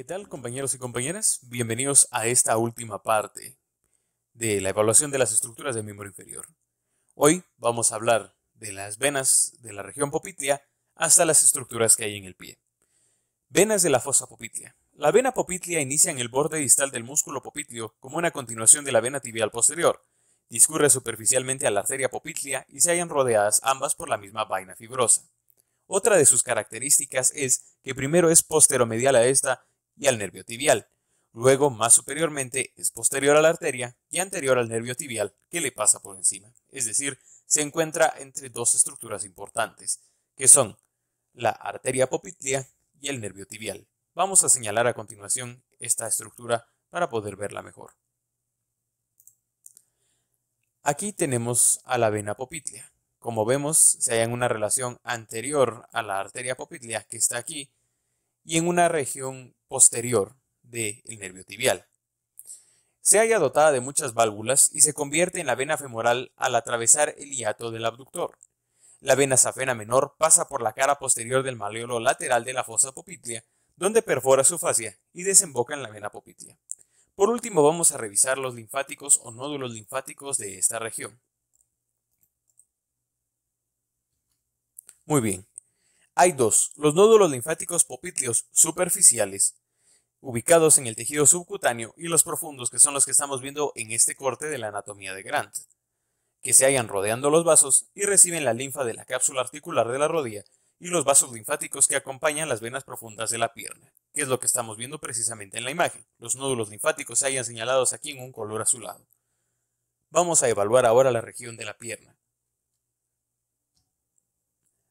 ¿Qué tal, compañeros y compañeras? Bienvenidos a esta última parte de la evaluación de las estructuras del miembro inferior. Hoy vamos a hablar de las venas de la región popltea hasta las estructuras que hay en el pie. Venas de la fosa popltea. La vena popltea inicia en el borde distal del músculo popliteo como una continuación de la vena tibial posterior. Discurre superficialmente a la arteria popltea y se hallan rodeadas ambas por la misma vaina fibrosa. Otra de sus características es que primero es posteromedial a esta y al nervio tibial. Luego, más superiormente, es posterior a la arteria y anterior al nervio tibial que le pasa por encima. Es decir, se encuentra entre dos estructuras importantes, que son la arteria poplitea y el nervio tibial. Vamos a señalar a continuación esta estructura para poder verla mejor. Aquí tenemos a la vena poplitea. Como vemos, se halla en una relación anterior a la arteria poplitea que está aquí y en una región posterior del nervio tibial. Se halla dotada de muchas válvulas y se convierte en la vena femoral al atravesar el hiato del abductor. La vena safena menor pasa por la cara posterior del malleolo lateral de la fosa poplitea, donde perfora su fascia y desemboca en la vena poplitea. Por último, vamos a revisar los linfáticos o nódulos linfáticos de esta región. Muy bien. Hay dos, los nódulos linfáticos popliteos superficiales, ubicados en el tejido subcutáneo, y los profundos, que son los que estamos viendo en este corte de la anatomía de Grant, que se hallan rodeando los vasos y reciben la linfa de la cápsula articular de la rodilla y los vasos linfáticos que acompañan las venas profundas de la pierna, que es lo que estamos viendo precisamente en la imagen. Los nódulos linfáticos se hallan señalados aquí en un color azulado. Vamos a evaluar ahora la región de la pierna.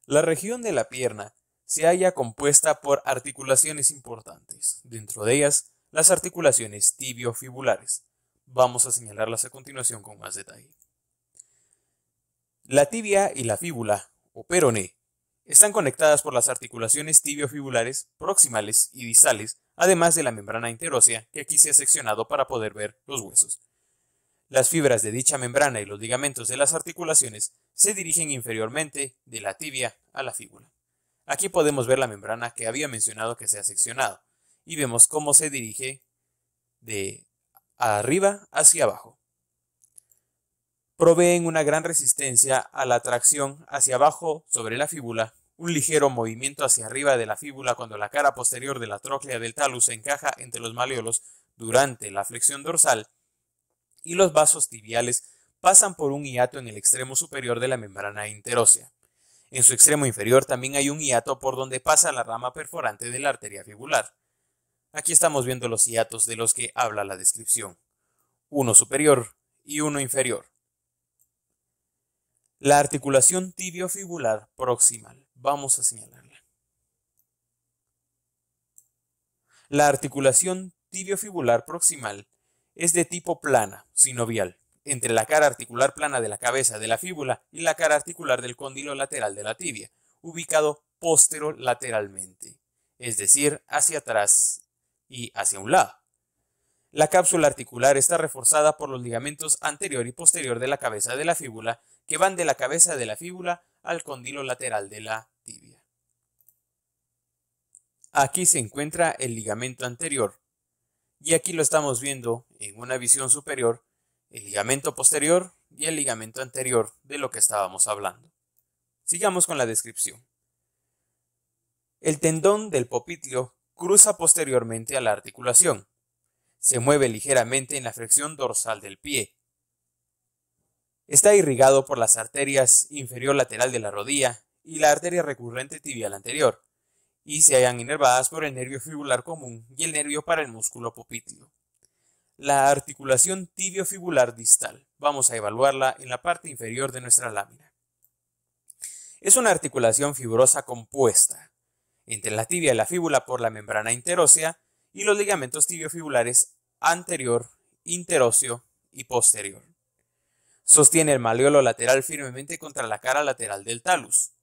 La región de la pierna se halla compuesta por articulaciones importantes, dentro de ellas las articulaciones tibiofibulares. Vamos a señalarlas a continuación con más detalle. La tibia y la fíbula, o peroné, están conectadas por las articulaciones tibiofibulares proximales y distales, además de la membrana interósea, que aquí se ha seccionado para poder ver los huesos. Las fibras de dicha membrana y los ligamentos de las articulaciones se dirigen inferiormente de la tibia a la fíbula. Aquí podemos ver la membrana que había mencionado que se ha seccionado y vemos cómo se dirige de arriba hacia abajo. Proveen una gran resistencia a la tracción hacia abajo sobre la fíbula, un ligero movimiento hacia arriba de la fíbula cuando la cara posterior de la tróclea del talus se encaja entre los malleolos durante la flexión dorsal, y los vasos tibiales pasan por un hiato en el extremo superior de la membrana interósea. En su extremo inferior también hay un hiato por donde pasa la rama perforante de la arteria fibular. Aquí estamos viendo los hiatos de los que habla la descripción, uno superior y uno inferior. La articulación tibiofibular proximal, vamos a señalarla. La articulación tibiofibular proximal es de tipo plana, sinovial, entre la cara articular plana de la cabeza de la fíbula y la cara articular del cóndilo lateral de la tibia, ubicado posterolateralmente, es decir, hacia atrás y hacia un lado. La cápsula articular está reforzada por los ligamentos anterior y posterior de la cabeza de la fíbula, que van de la cabeza de la fíbula al cóndilo lateral de la tibia. Aquí se encuentra el ligamento anterior, y aquí lo estamos viendo en una visión superior, el ligamento posterior y el ligamento anterior de lo que estábamos hablando. Sigamos con la descripción. El tendón del popliteo cruza posteriormente a la articulación. Se mueve ligeramente en la flexión dorsal del pie. Está irrigado por las arterias inferior lateral de la rodilla y la arteria recurrente tibial anterior, y se hallan inervadas por el nervio fibular común y el nervio para el músculo popliteo. La articulación tibiofibular distal, vamos a evaluarla en la parte inferior de nuestra lámina. Es una articulación fibrosa compuesta entre la tibia y la fíbula por la membrana interósea y los ligamentos tibiofibulares anterior, interóseo y posterior. Sostiene el malleolo lateral firmemente contra la cara lateral del talus.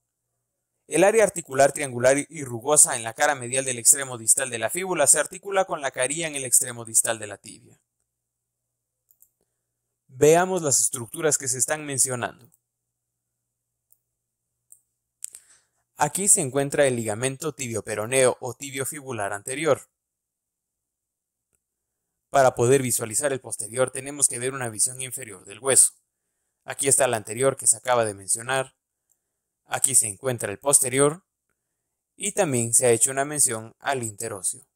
El área articular triangular y rugosa en la cara medial del extremo distal de la fíbula se articula con la carilla en el extremo distal de la tibia. Veamos las estructuras que se están mencionando. Aquí se encuentra el ligamento tibioperoneo o tibiofibular anterior. Para poder visualizar el posterior tenemos que ver una visión inferior del hueso. Aquí está el anterior que se acaba de mencionar. Aquí se encuentra el posterior. Y también se ha hecho una mención al interóseo.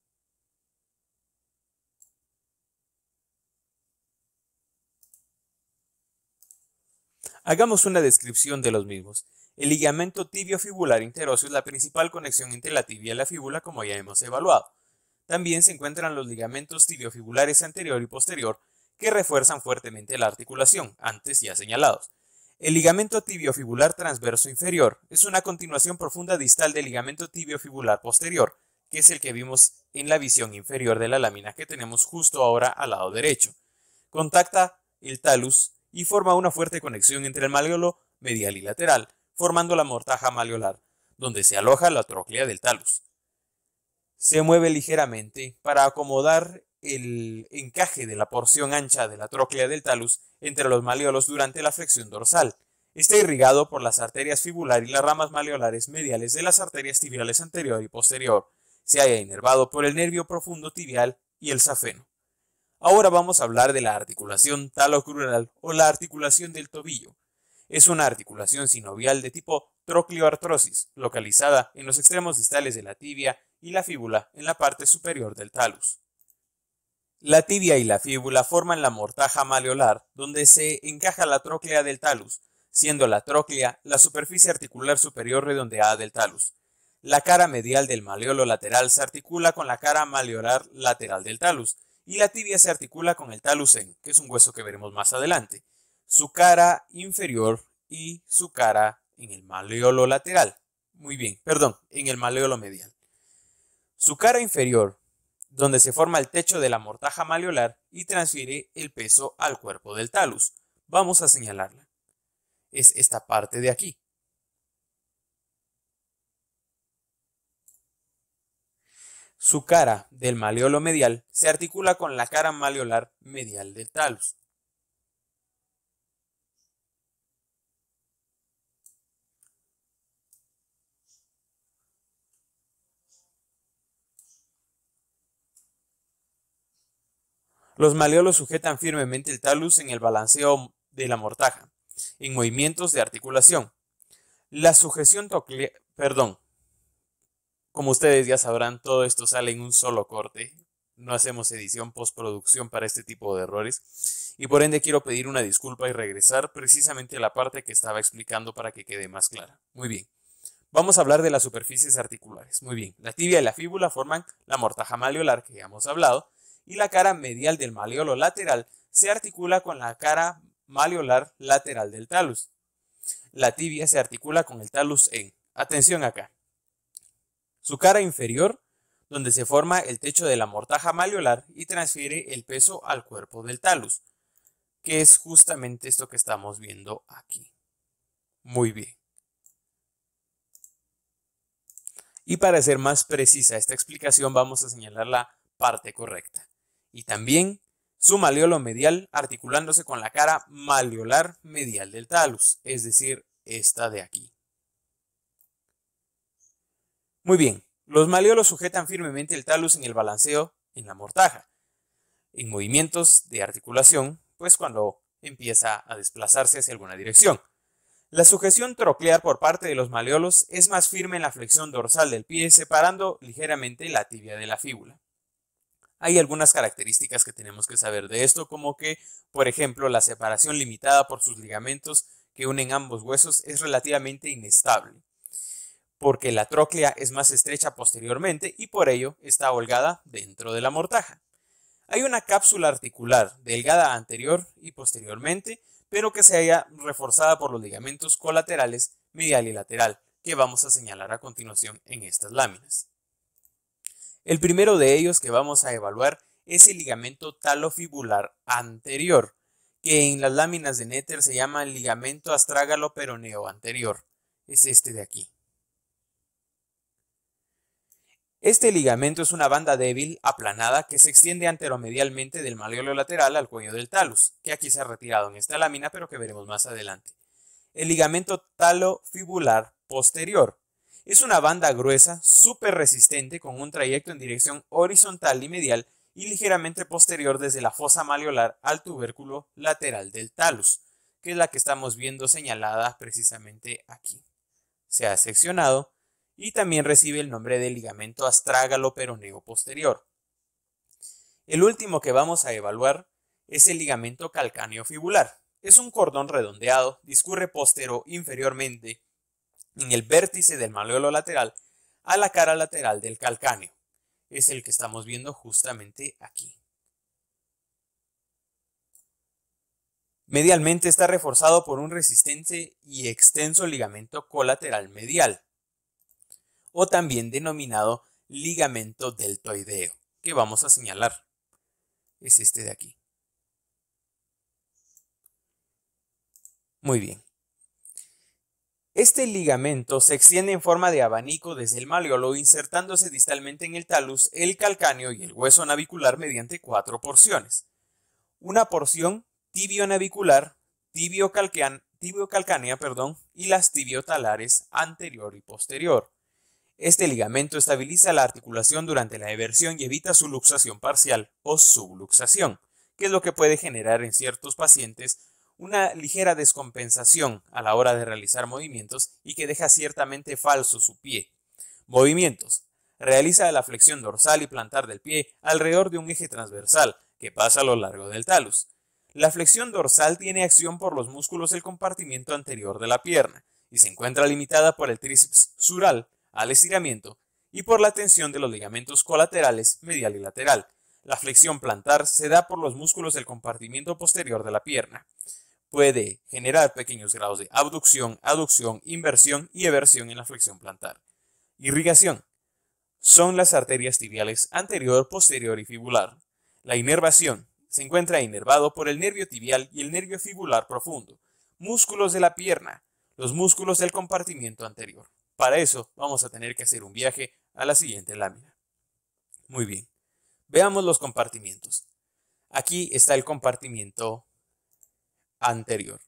Hagamos una descripción de los mismos. El ligamento tibio-fibular interóseo es la principal conexión entre la tibia y la fíbula, como ya hemos evaluado. También se encuentran los ligamentos tibiofibulares anterior y posterior, que refuerzan fuertemente la articulación, antes ya señalados. El ligamento tibiofibular transverso inferior es una continuación profunda distal del ligamento tibiofibular posterior, que es el que vimos en la visión inferior de la lámina que tenemos justo ahora al lado derecho. Contacta el talus y forma una fuerte conexión entre el maleolo medial y lateral, formando la mortaja maleolar, donde se aloja la tróclea del talus. Se mueve ligeramente para acomodar el encaje de la porción ancha de la tróclea del talus entre los maleolos durante la flexión dorsal. Está irrigado por las arterias fibular y las ramas maleolares mediales de las arterias tibiales anterior y posterior. Se halla inervado por el nervio profundo tibial y el safeno. Ahora vamos a hablar de la articulación talocrural o la articulación del tobillo. Es una articulación sinovial de tipo trocleoartrosis, localizada en los extremos distales de la tibia y la fíbula en la parte superior del talus. La tibia y la fíbula forman la mortaja maleolar, donde se encaja la tróclea del talus, siendo la tróclea la superficie articular superior redondeada del talus. La cara medial del maleolo lateral se articula con la cara maleolar lateral del talus, y la tibia se articula con el talus en, que es un hueso que veremos más adelante, su cara inferior y su cara en el maleolo lateral. En el maleolo medial. Su cara inferior, donde se forma el techo de la mortaja maleolar y transfiere el peso al cuerpo del talus. Vamos a señalarla. Es esta parte de aquí. Su cara del maleolo medial se articula con la cara maleolar medial del talus. Los maleolos sujetan firmemente el talus en el balanceo de la mortaja, en movimientos de articulación. La sujeción como ustedes ya sabrán, todo esto sale en un solo corte. No hacemos edición postproducción para este tipo de errores. Y por ende quiero pedir una disculpa y regresar precisamente a la parte que estaba explicando para que quede más clara. Muy bien. Vamos a hablar de las superficies articulares. Muy bien. La tibia y la fíbula forman la mortaja maleolar que ya hemos hablado. Y la cara medial del maleolo lateral se articula con la cara maleolar lateral del talus. La tibia se articula con el talus en, atención acá, su cara inferior, donde se forma el techo de la mortaja maleolar y transfiere el peso al cuerpo del talus, que es justamente esto que estamos viendo aquí. Muy bien. Y para hacer más precisa esta explicación vamos a señalar la parte correcta. Y también su maleolo medial articulándose con la cara maleolar medial del talus, es decir, esta de aquí. Muy bien, los maleolos sujetan firmemente el talus en el balanceo en la mortaja, en movimientos de articulación, pues cuando empieza a desplazarse hacia alguna dirección. La sujeción troclear por parte de los maleolos es más firme en la flexión dorsal del pie, separando ligeramente la tibia de la fíbula. Hay algunas características que tenemos que saber de esto, como que, por ejemplo, la separación limitada por sus ligamentos que unen ambos huesos es relativamente inestable, porque la tróclea es más estrecha posteriormente y por ello está holgada dentro de la mortaja. Hay una cápsula articular delgada anterior y posteriormente, pero que se halla reforzada por los ligamentos colaterales medial y lateral, que vamos a señalar a continuación en estas láminas. El primero de ellos que vamos a evaluar es el ligamento talofibular anterior, que en las láminas de Netter se llama el ligamento astrágalo-peroneo anterior. Es este de aquí. Este ligamento es una banda débil, aplanada, que se extiende anteromedialmente del maleolo lateral al cuello del talus, que aquí se ha retirado en esta lámina, pero que veremos más adelante. El ligamento talofibular posterior es una banda gruesa, súper resistente, con un trayecto en dirección horizontal y medial y ligeramente posterior desde la fosa malleolar al tubérculo lateral del talus, que es la que estamos viendo señalada precisamente aquí. Se ha seccionado y también recibe el nombre de ligamento astrágalo-peroneo posterior. El último que vamos a evaluar es el ligamento calcáneo fibular. Es un cordón redondeado, discurre inferiormente en el vértice del malleolo lateral a la cara lateral del calcáneo. Es el que estamos viendo justamente aquí. Medialmente está reforzado por un resistente y extenso ligamento colateral medial, o también denominado ligamento deltoideo, que vamos a señalar. Es este de aquí. Muy bien. Este ligamento se extiende en forma de abanico desde el malleolo, insertándose distalmente en el talus, el calcáneo y el hueso navicular mediante 4 porciones. Una porción tibio-navicular, tibio-calcánea, y las tibiotalares anterior y posterior. Este ligamento estabiliza la articulación durante la eversión y evita su luxación parcial o subluxación, que es lo que puede generar en ciertos pacientes una ligera descompensación a la hora de realizar movimientos y que deja ciertamente falso su pie. Movimientos. Realiza la flexión dorsal y plantar del pie alrededor de un eje transversal que pasa a lo largo del talus. La flexión dorsal tiene acción por los músculos del compartimiento anterior de la pierna y se encuentra limitada por el tríceps sural al estiramiento y por la tensión de los ligamentos colaterales medial y lateral. La flexión plantar se da por los músculos del compartimiento posterior de la pierna. Puede generar pequeños grados de abducción, aducción, inversión y eversión en la flexión plantar. Irrigación. Son las arterias tibiales anterior, posterior y fibular. La inervación. Se encuentra inervado por el nervio tibial y el nervio fibular profundo. Músculos de la pierna. Los músculos del compartimiento anterior. Para eso vamos a tener que hacer un viaje a la siguiente lámina. Muy bien. Veamos los compartimientos. Aquí está el compartimiento anterior.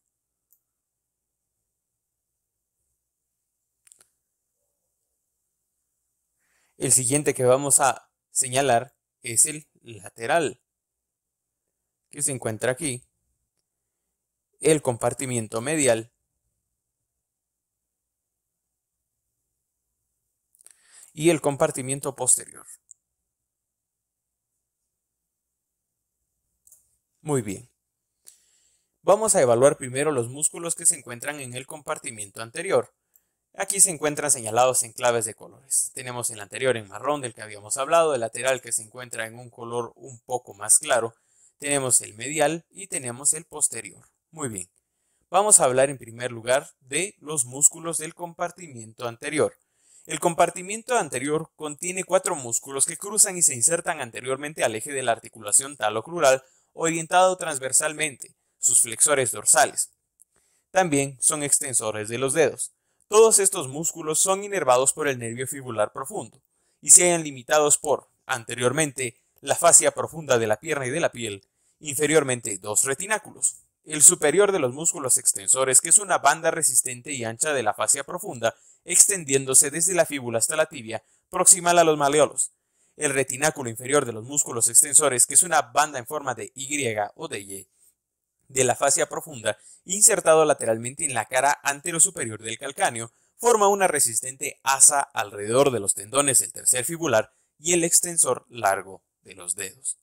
El siguiente que vamos a señalar es el lateral, que se encuentra aquí, el compartimiento medial y el compartimiento posterior. Muy bien. Vamos a evaluar primero los músculos que se encuentran en el compartimiento anterior. Aquí se encuentran señalados en claves de colores. Tenemos el anterior en marrón del que habíamos hablado, el lateral que se encuentra en un color un poco más claro, tenemos el medial y tenemos el posterior. Muy bien. Vamos a hablar en primer lugar de los músculos del compartimiento anterior. El compartimiento anterior contiene 4 músculos que cruzan y se insertan anteriormente al eje de la articulación talocrural orientado transversalmente, sus flexores dorsales. También son extensores de los dedos. Todos estos músculos son inervados por el nervio fibular profundo y se hallan limitados por, anteriormente, la fascia profunda de la pierna y de la piel, inferiormente 2 retináculos. El superior de los músculos extensores, que es una banda resistente y ancha de la fascia profunda, extendiéndose desde la fíbula hasta la tibia, proximal a los maleolos. El retináculo inferior de los músculos extensores, que es una banda en forma de Y o de Y, de la fascia profunda, insertado lateralmente en la cara anterosuperior del calcáneo, forma una resistente asa alrededor de los tendones del tercer fibular y el extensor largo de los dedos.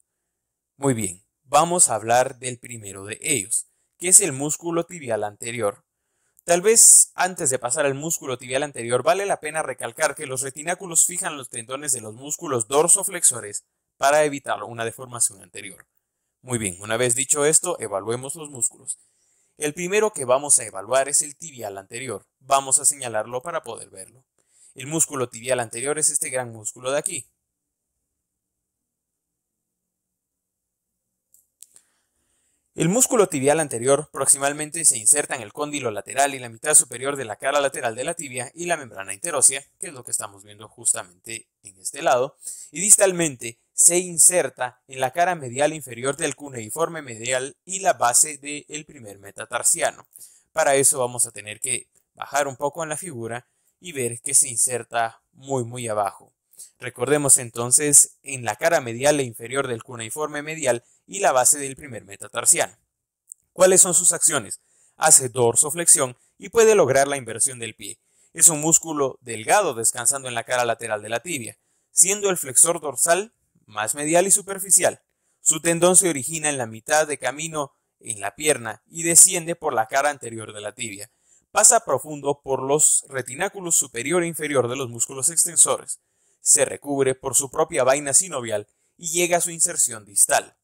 Muy bien, vamos a hablar del primero de ellos, que es el músculo tibial anterior. Tal vez antes de pasar al músculo tibial anterior vale la pena recalcar que los retináculos fijan los tendones de los músculos dorsoflexores para evitar una deformación anterior. Muy bien, una vez dicho esto, evaluemos los músculos. El primero que vamos a evaluar es el tibial anterior. Vamos a señalarlo para poder verlo. El músculo tibial anterior es este gran músculo de aquí. El músculo tibial anterior proximalmente se inserta en el cóndilo lateral y la mitad superior de la cara lateral de la tibia y la membrana interósea, que es lo que estamos viendo justamente en este lado, y distalmente se inserta en la cara medial inferior del cuneiforme medial y la base del primer metatarsiano. Para eso vamos a tener que bajar un poco en la figura y ver que se inserta muy abajo. Recordemos entonces en la cara medial e inferior del cuneiforme medial y la base del primer metatarsiano. ¿Cuáles son sus acciones? Hace dorsoflexión y puede lograr la inversión del pie. Es un músculo delgado descansando en la cara lateral de la tibia, siendo el flexor dorsal más medial y superficial. Su tendón se origina en la mitad de camino en la pierna y desciende por la cara anterior de la tibia. Pasa profundo por los retináculos superior e inferior de los músculos extensores. Se recubre por su propia vaina sinovial y llega a su inserción distal.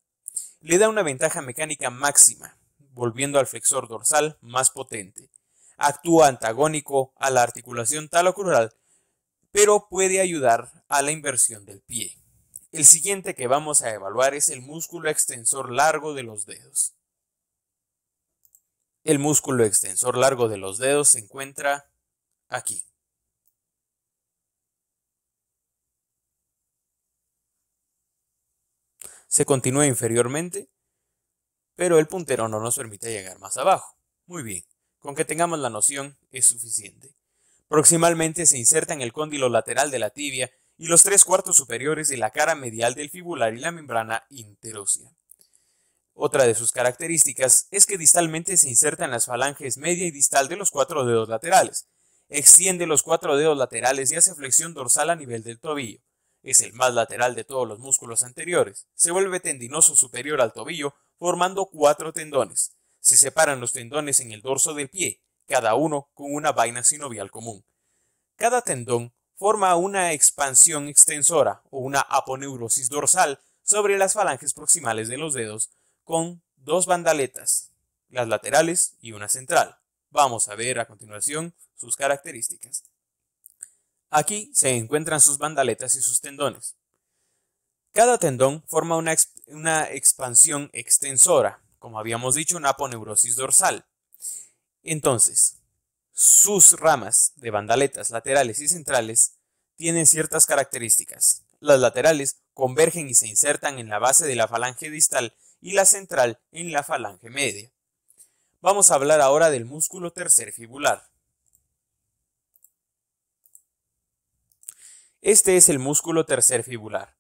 Le da una ventaja mecánica máxima, volviendo al flexor dorsal más potente. Actúa antagónico a la articulación talocrural, pero puede ayudar a la inversión del pie. El siguiente que vamos a evaluar es el músculo extensor largo de los dedos. El músculo extensor largo de los dedos se encuentra aquí. Se continúa inferiormente, pero el puntero no nos permite llegar más abajo. Muy bien, con que tengamos la noción es suficiente. Proximalmente se inserta en el cóndilo lateral de la tibia y los 3/4 superiores de la cara medial del fibular y la membrana interósea. Otra de sus características es que distalmente se inserta en las falanges media y distal de los 4 dedos laterales. Extiende los 4 dedos laterales y hace flexión dorsal a nivel del tobillo. Es el más lateral de todos los músculos anteriores. Se vuelve tendinoso superior al tobillo, formando 4 tendones. Se separan los tendones en el dorso del pie, cada uno con una vaina sinovial común. Cada tendón forma una expansión extensora o una aponeurosis dorsal sobre las falanges proximales de los dedos, con 2 bandaletas, las laterales y una central. Vamos a ver a continuación sus características. Aquí se encuentran sus bandaletas y sus tendones. Cada tendón forma una expansión extensora, como habíamos dicho, una aponeurosis dorsal. Entonces, sus ramas de bandaletas laterales y centrales tienen ciertas características. Las laterales convergen y se insertan en la base de la falange distal y la central en la falange media. Vamos a hablar ahora del músculo tercer fibular. Este es el músculo tercer fibular.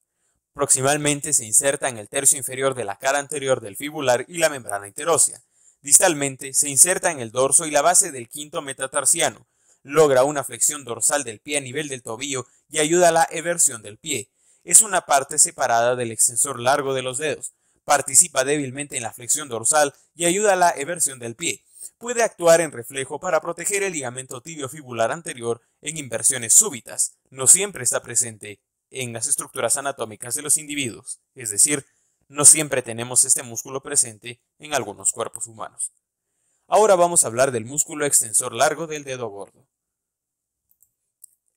Proximalmente se inserta en el tercio inferior de la cara anterior del fibular y la membrana interósea. Distalmente se inserta en el dorso y la base del quinto metatarsiano. Logra una flexión dorsal del pie a nivel del tobillo y ayuda a la eversión del pie. Es una parte separada del extensor largo de los dedos. Participa débilmente en la flexión dorsal y ayuda a la eversión del pie. Puede actuar en reflejo para proteger el ligamento tibio-fibular anterior en inversiones súbitas. No siempre está presente en las estructuras anatómicas de los individuos, es decir, no siempre tenemos este músculo presente en algunos cuerpos humanos. Ahora vamos a hablar del músculo extensor largo del dedo gordo.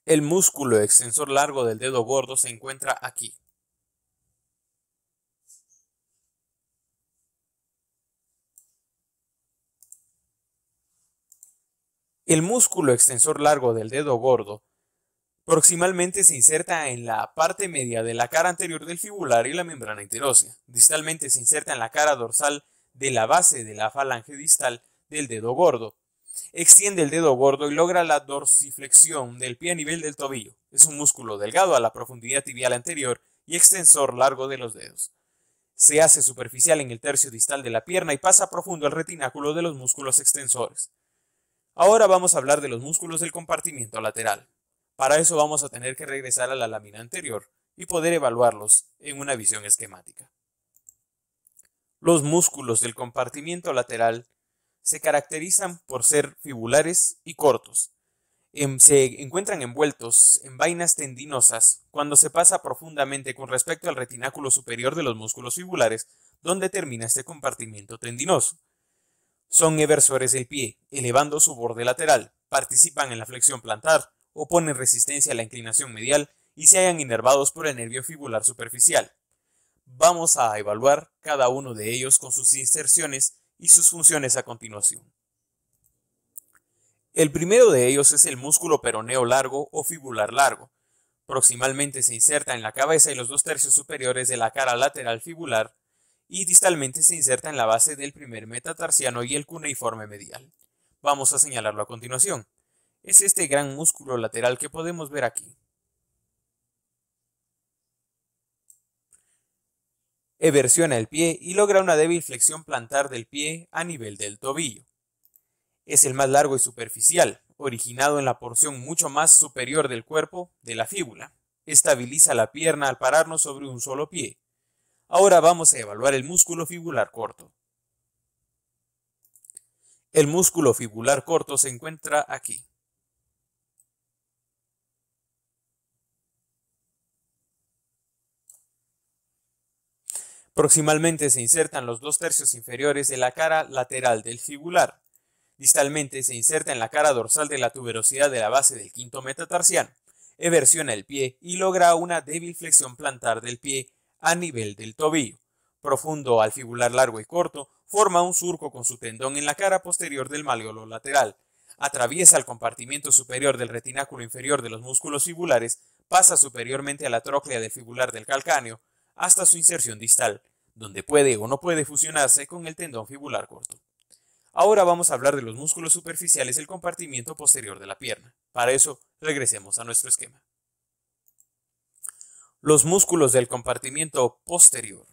El músculo extensor largo del dedo gordo se encuentra aquí. El músculo extensor largo del dedo gordo proximalmente se inserta en la parte media de la cara anterior del fibular y la membrana interósea. Distalmente se inserta en la cara dorsal de la base de la falange distal del dedo gordo. Extiende el dedo gordo y logra la dorsiflexión del pie a nivel del tobillo. Es un músculo delgado a la profundidad tibial anterior y extensor largo de los dedos. Se hace superficial en el tercio distal de la pierna y pasa profundo al retináculo de los músculos extensores. Ahora vamos a hablar de los músculos del compartimiento lateral. Para eso vamos a tener que regresar a la lámina anterior y poder evaluarlos en una visión esquemática. Los músculos del compartimiento lateral se caracterizan por ser fibulares y cortos. Se encuentran envueltos en vainas tendinosas cuando se pasa profundamente con respecto al retináculo superior de los músculos fibulares, donde termina este compartimiento tendinoso. Son eversores del pie, elevando su borde lateral, participan en la flexión plantar, oponen resistencia a la inclinación medial y se hallan inervados por el nervio fibular superficial. Vamos a evaluar cada uno de ellos con sus inserciones y sus funciones a continuación. El primero de ellos es el músculo peroneo largo o fibular largo. Proximalmente se inserta en la cabeza y los 2/3 superiores de la cara lateral fibular y distalmente se inserta en la base del primer metatarsiano y el cuneiforme medial. Vamos a señalarlo a continuación. Es este gran músculo lateral que podemos ver aquí. Eversiona el pie y logra una débil flexión plantar del pie a nivel del tobillo. Es el más largo y superficial, originado en la porción mucho más superior del cuerpo de la fíbula. Estabiliza la pierna al pararnos sobre un solo pie. Ahora vamos a evaluar el músculo fibular corto. El músculo fibular corto se encuentra aquí. Proximalmente se insertan los 2/3 inferiores de la cara lateral del fibular. Distalmente se inserta en la cara dorsal de la tuberosidad de la base del quinto metatarsiano. Eversiona el pie y logra una débil flexión plantar del pie a nivel del tobillo. Profundo al fibular largo y corto, forma un surco con su tendón en la cara posterior del malleolo lateral. Atraviesa el compartimento superior del retináculo inferior de los músculos fibulares, pasa superiormente a la tróclea del fibular del calcáneo, hasta su inserción distal, donde puede o no puede fusionarse con el tendón fibular corto. Ahora vamos a hablar de los músculos superficiales del compartimiento posterior de la pierna. Para eso, regresemos a nuestro esquema. Los músculos del compartimiento posterior.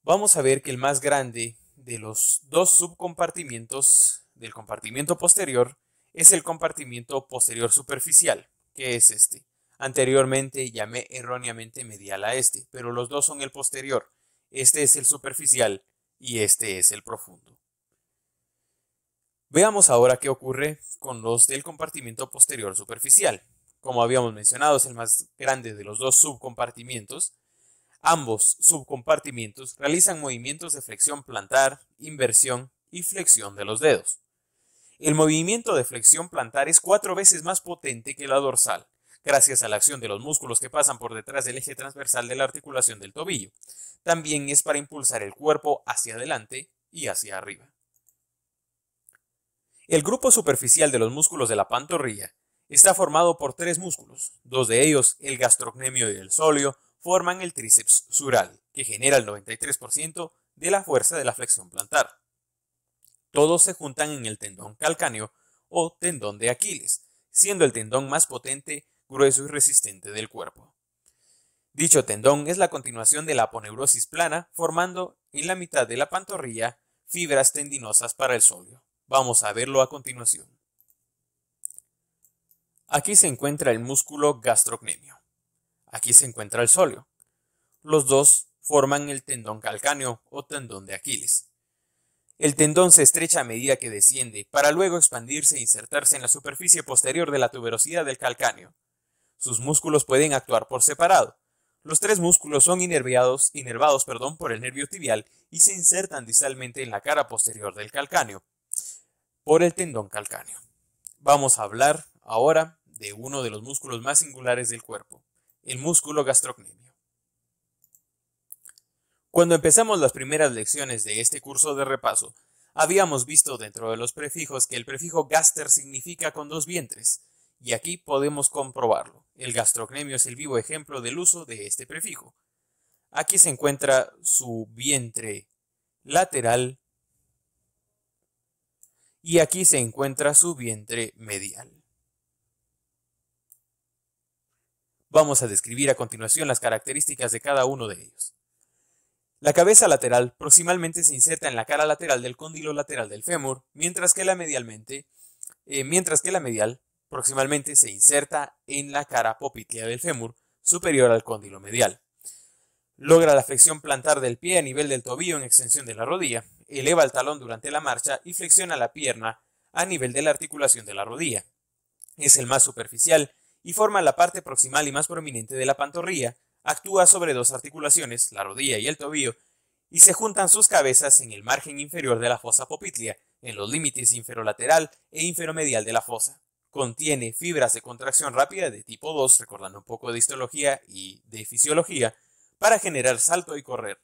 Vamos a ver que el más grande de los dos subcompartimientos del compartimiento posterior es el compartimiento posterior superficial, que es este. Anteriormente llamé erróneamente medial a este, pero los dos son el posterior. Este es el superficial y este es el profundo. Veamos ahora qué ocurre con los del compartimiento posterior superficial. Como habíamos mencionado, es el más grande de los dos subcompartimientos. Ambos subcompartimientos realizan movimientos de flexión plantar, inversión y flexión de los dedos. El movimiento de flexión plantar es 4 veces más potente que la dorsal, gracias a la acción de los músculos que pasan por detrás del eje transversal de la articulación del tobillo. También es para impulsar el cuerpo hacia adelante y hacia arriba. El grupo superficial de los músculos de la pantorrilla está formado por 3 músculos. 2 de ellos, el gastrocnemio y el sóleo, forman el tríceps sural, que genera el 93% de la fuerza de la flexión plantar. Todos se juntan en el tendón calcáneo o tendón de Aquiles, siendo el tendón más potente, grueso y resistente del cuerpo. Dicho tendón es la continuación de la aponeurosis plana, formando en la mitad de la pantorrilla fibras tendinosas para el sóleo. Vamos a verlo a continuación. Aquí se encuentra el músculo gastrocnemio. Aquí se encuentra el sóleo. Los dos forman el tendón calcáneo o tendón de Aquiles. El tendón se estrecha a medida que desciende, para luego expandirse e insertarse en la superficie posterior de la tuberosidad del calcáneo. Sus músculos pueden actuar por separado. Los 3 músculos son inervados por el nervio tibial y se insertan distalmente en la cara posterior del calcáneo, por el tendón calcáneo. Vamos a hablar ahora de uno de los músculos más singulares del cuerpo, el músculo gastrocnemio. Cuando empezamos las primeras lecciones de este curso de repaso, habíamos visto dentro de los prefijos que el prefijo gaster significa con 2 vientres, y aquí podemos comprobarlo. El gastrocnemio es el vivo ejemplo del uso de este prefijo. Aquí se encuentra su vientre lateral y aquí se encuentra su vientre medial. Vamos a describir a continuación las características de cada uno de ellos. La cabeza lateral proximalmente se inserta en la cara lateral del cóndilo lateral del fémur, mientras que la medial proximalmente se inserta en la cara poplitea del fémur, superior al cóndilo medial. Logra la flexión plantar del pie a nivel del tobillo en extensión de la rodilla, eleva el talón durante la marcha y flexiona la pierna a nivel de la articulación de la rodilla. Es el más superficial y forma la parte proximal y más prominente de la pantorrilla. Actúa sobre 2 articulaciones, la rodilla y el tobillo, y se juntan sus cabezas en el margen inferior de la fosa poplitea, en los límites inferolateral e inferomedial de la fosa. Contiene fibras de contracción rápida de tipo 2, recordando un poco de histología y de fisiología, para generar salto y correr.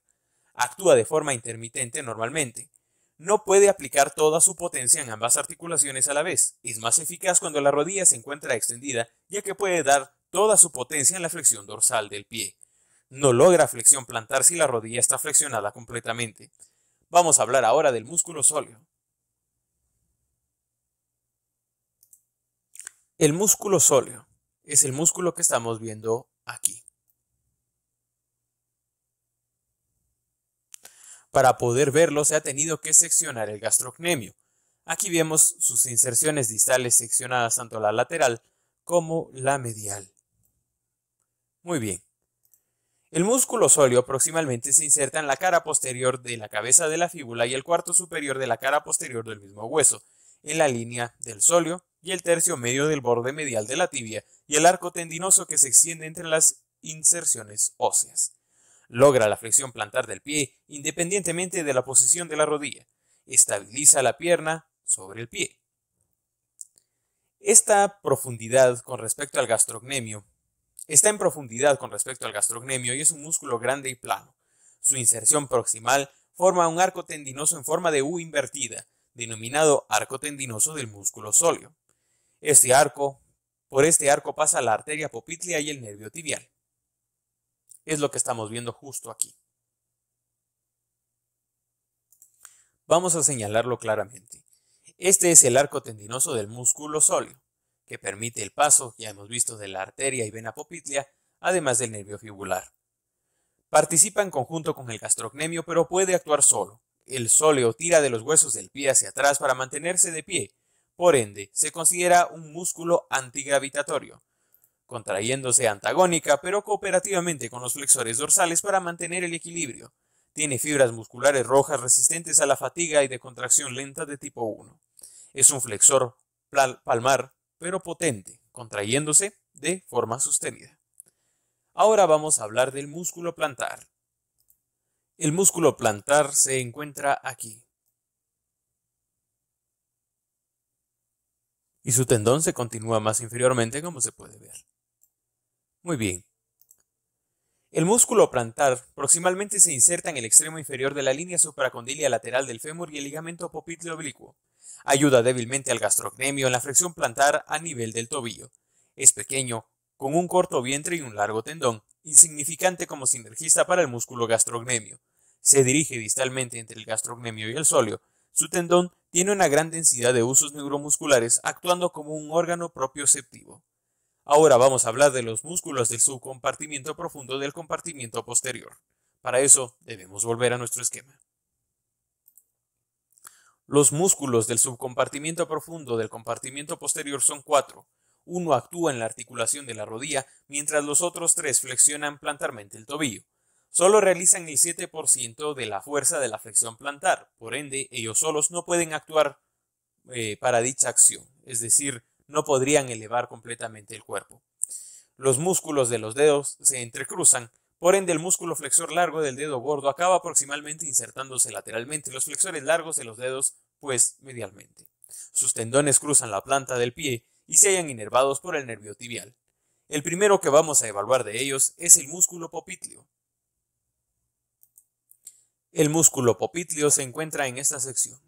Actúa de forma intermitente normalmente. No puede aplicar toda su potencia en ambas articulaciones a la vez. Es más eficaz cuando la rodilla se encuentra extendida, ya que puede dar toda su potencia en la flexión dorsal del pie. No logra flexión plantar si la rodilla está flexionada completamente. Vamos a hablar ahora del músculo sóleo. El músculo sóleo es el músculo que estamos viendo aquí. Para poder verlo se ha tenido que seccionar el gastrocnemio. Aquí vemos sus inserciones distales seccionadas tanto la lateral como la medial. Muy bien. El músculo sóleo proximalmente se inserta en la cara posterior de la cabeza de la fíbula y el cuarto superior de la cara posterior del mismo hueso, en la línea del sóleo y el tercio medio del borde medial de la tibia y el arco tendinoso que se extiende entre las inserciones óseas. Logra la flexión plantar del pie independientemente de la posición de la rodilla. Estabiliza la pierna sobre el pie. Está en profundidad con respecto al gastrocnemio y es un músculo grande y plano. Su inserción proximal forma un arco tendinoso en forma de U invertida, denominado arco tendinoso del músculo sóleo. Por este arco pasa la arteria popltea y el nervio tibial. Es lo que estamos viendo justo aquí. Vamos a señalarlo claramente. Este es el arco tendinoso del músculo sóleo, que permite el paso, ya hemos visto, de la arteria y vena popltea, además del nervio fibular. Participa en conjunto con el gastrocnemio, pero puede actuar solo. El sóleo tira de los huesos del pie hacia atrás para mantenerse de pie. Por ende, se considera un músculo antigravitatorio, contrayéndose antagónica pero cooperativamente con los flexores dorsales para mantener el equilibrio. Tiene fibras musculares rojas resistentes a la fatiga y de contracción lenta de tipo 1. Es un flexor palmar pero potente, contrayéndose de forma sostenida. Ahora vamos a hablar del músculo plantar. El músculo plantar se encuentra aquí. Y su tendón se continúa más inferiormente, como se puede ver. Muy bien. El músculo plantar proximalmente se inserta en el extremo inferior de la línea supracondilia lateral del fémur y el ligamento popliteo oblicuo. Ayuda débilmente al gastrocnemio en la flexión plantar a nivel del tobillo. Es pequeño, con un corto vientre y un largo tendón, insignificante como sinergista para el músculo gastrocnemio. Se dirige distalmente entre el gastrocnemio y el sóleo. Su tendón tiene una gran densidad de usos neuromusculares, actuando como un órgano propioceptivo. Ahora vamos a hablar de los músculos del subcompartimiento profundo del compartimiento posterior. Para eso debemos volver a nuestro esquema. Los músculos del subcompartimiento profundo del compartimiento posterior son 4. Uno actúa en la articulación de la rodilla, mientras los otros 3 flexionan plantarmente el tobillo. Solo realizan el 7% de la fuerza de la flexión plantar, por ende, ellos solos no pueden actuar para dicha acción, es decir, no podrían elevar completamente el cuerpo. Los músculos de los dedos se entrecruzan, por ende el músculo flexor largo del dedo gordo acaba proximalmente insertándose lateralmente, los flexores largos de los dedos, pues, medialmente. Sus tendones cruzan la planta del pie y se hallan inervados por el nervio tibial. El primero que vamos a evaluar de ellos es el músculo popliteo. El músculo popliteo se encuentra en esta sección.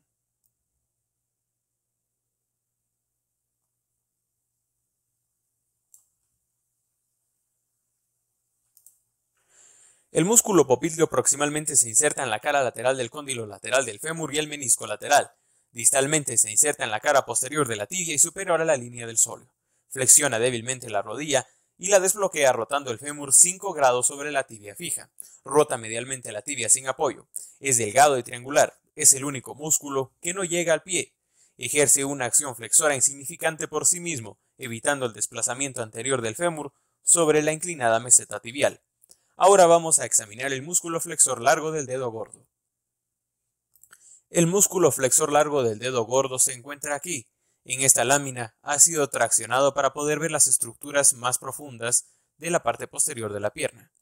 El músculo popliteo proximalmente se inserta en la cara lateral del cóndilo lateral del fémur y el menisco lateral. Distalmente se inserta en la cara posterior de la tibia y superior a la línea del sóleo. Flexiona débilmente la rodilla y la desbloquea rotando el fémur 5 grados sobre la tibia fija. Rota medialmente la tibia sin apoyo. Es delgado y triangular. Es el único músculo que no llega al pie. Ejerce una acción flexora insignificante por sí mismo, evitando el desplazamiento anterior del fémur sobre la inclinada meseta tibial. Ahora vamos a examinar el músculo flexor largo del dedo gordo. El músculo flexor largo del dedo gordo se encuentra aquí. En esta lámina ha sido traccionado para poder ver las estructuras más profundas de la parte posterior de la pierna.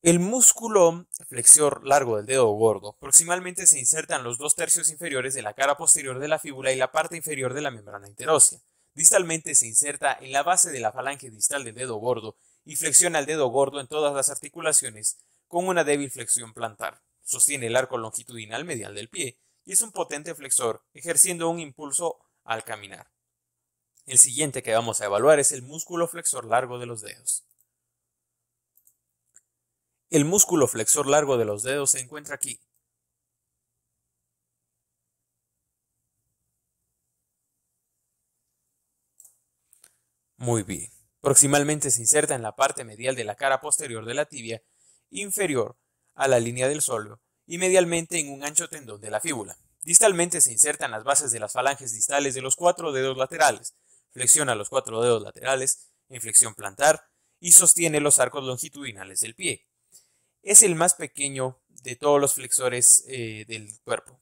El músculo flexor largo del dedo gordo proximalmente se inserta en los 2/3 inferiores de la cara posterior de la fíbula y la parte inferior de la membrana interósea. Distalmente se inserta en la base de la falange distal del dedo gordo y flexiona el dedo gordo en todas las articulaciones con una débil flexión plantar. Sostiene el arco longitudinal medial del pie y es un potente flexor, ejerciendo un impulso al caminar. El siguiente que vamos a evaluar es el músculo flexor largo de los dedos. El músculo flexor largo de los dedos se encuentra aquí. Muy bien. Proximalmente se inserta en la parte medial de la cara posterior de la tibia, inferior a la línea del sóleo, y medialmente en un ancho tendón de la fíbula. Distalmente se insertan las bases de las falanges distales de los 4 dedos laterales, flexiona los 4 dedos laterales en flexión plantar y sostiene los arcos longitudinales del pie. Es el más pequeño de todos los flexores del cuerpo.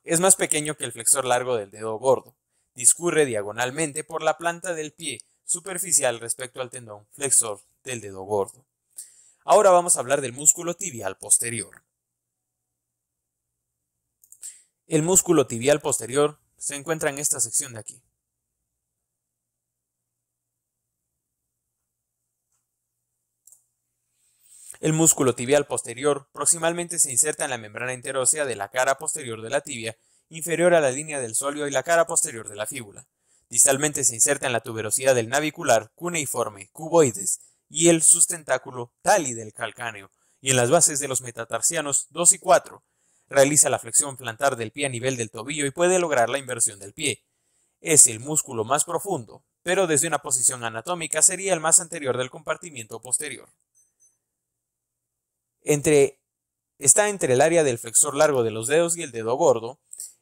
Es más pequeño que el flexor largo del dedo gordo. Discurre diagonalmente por la planta del pie superficial respecto al tendón flexor del dedo gordo. Ahora vamos a hablar del músculo tibial posterior. El músculo tibial posterior se encuentra en esta sección de aquí. El músculo tibial posterior proximalmente se inserta en la membrana interósea de la cara posterior de la tibia, inferior a la línea del sóleo y la cara posterior de la fíbula. Distalmente se inserta en la tuberosidad del navicular cuneiforme, cuboides, y el sustentáculo tali del calcáneo, y en las bases de los metatarsianos 2 y 4. Realiza la flexión plantar del pie a nivel del tobillo y puede lograr la inversión del pie. Es el músculo más profundo, pero desde una posición anatómica sería el más anterior del compartimiento posterior. Está entre el área del flexor largo de los dedos y el dedo gordo,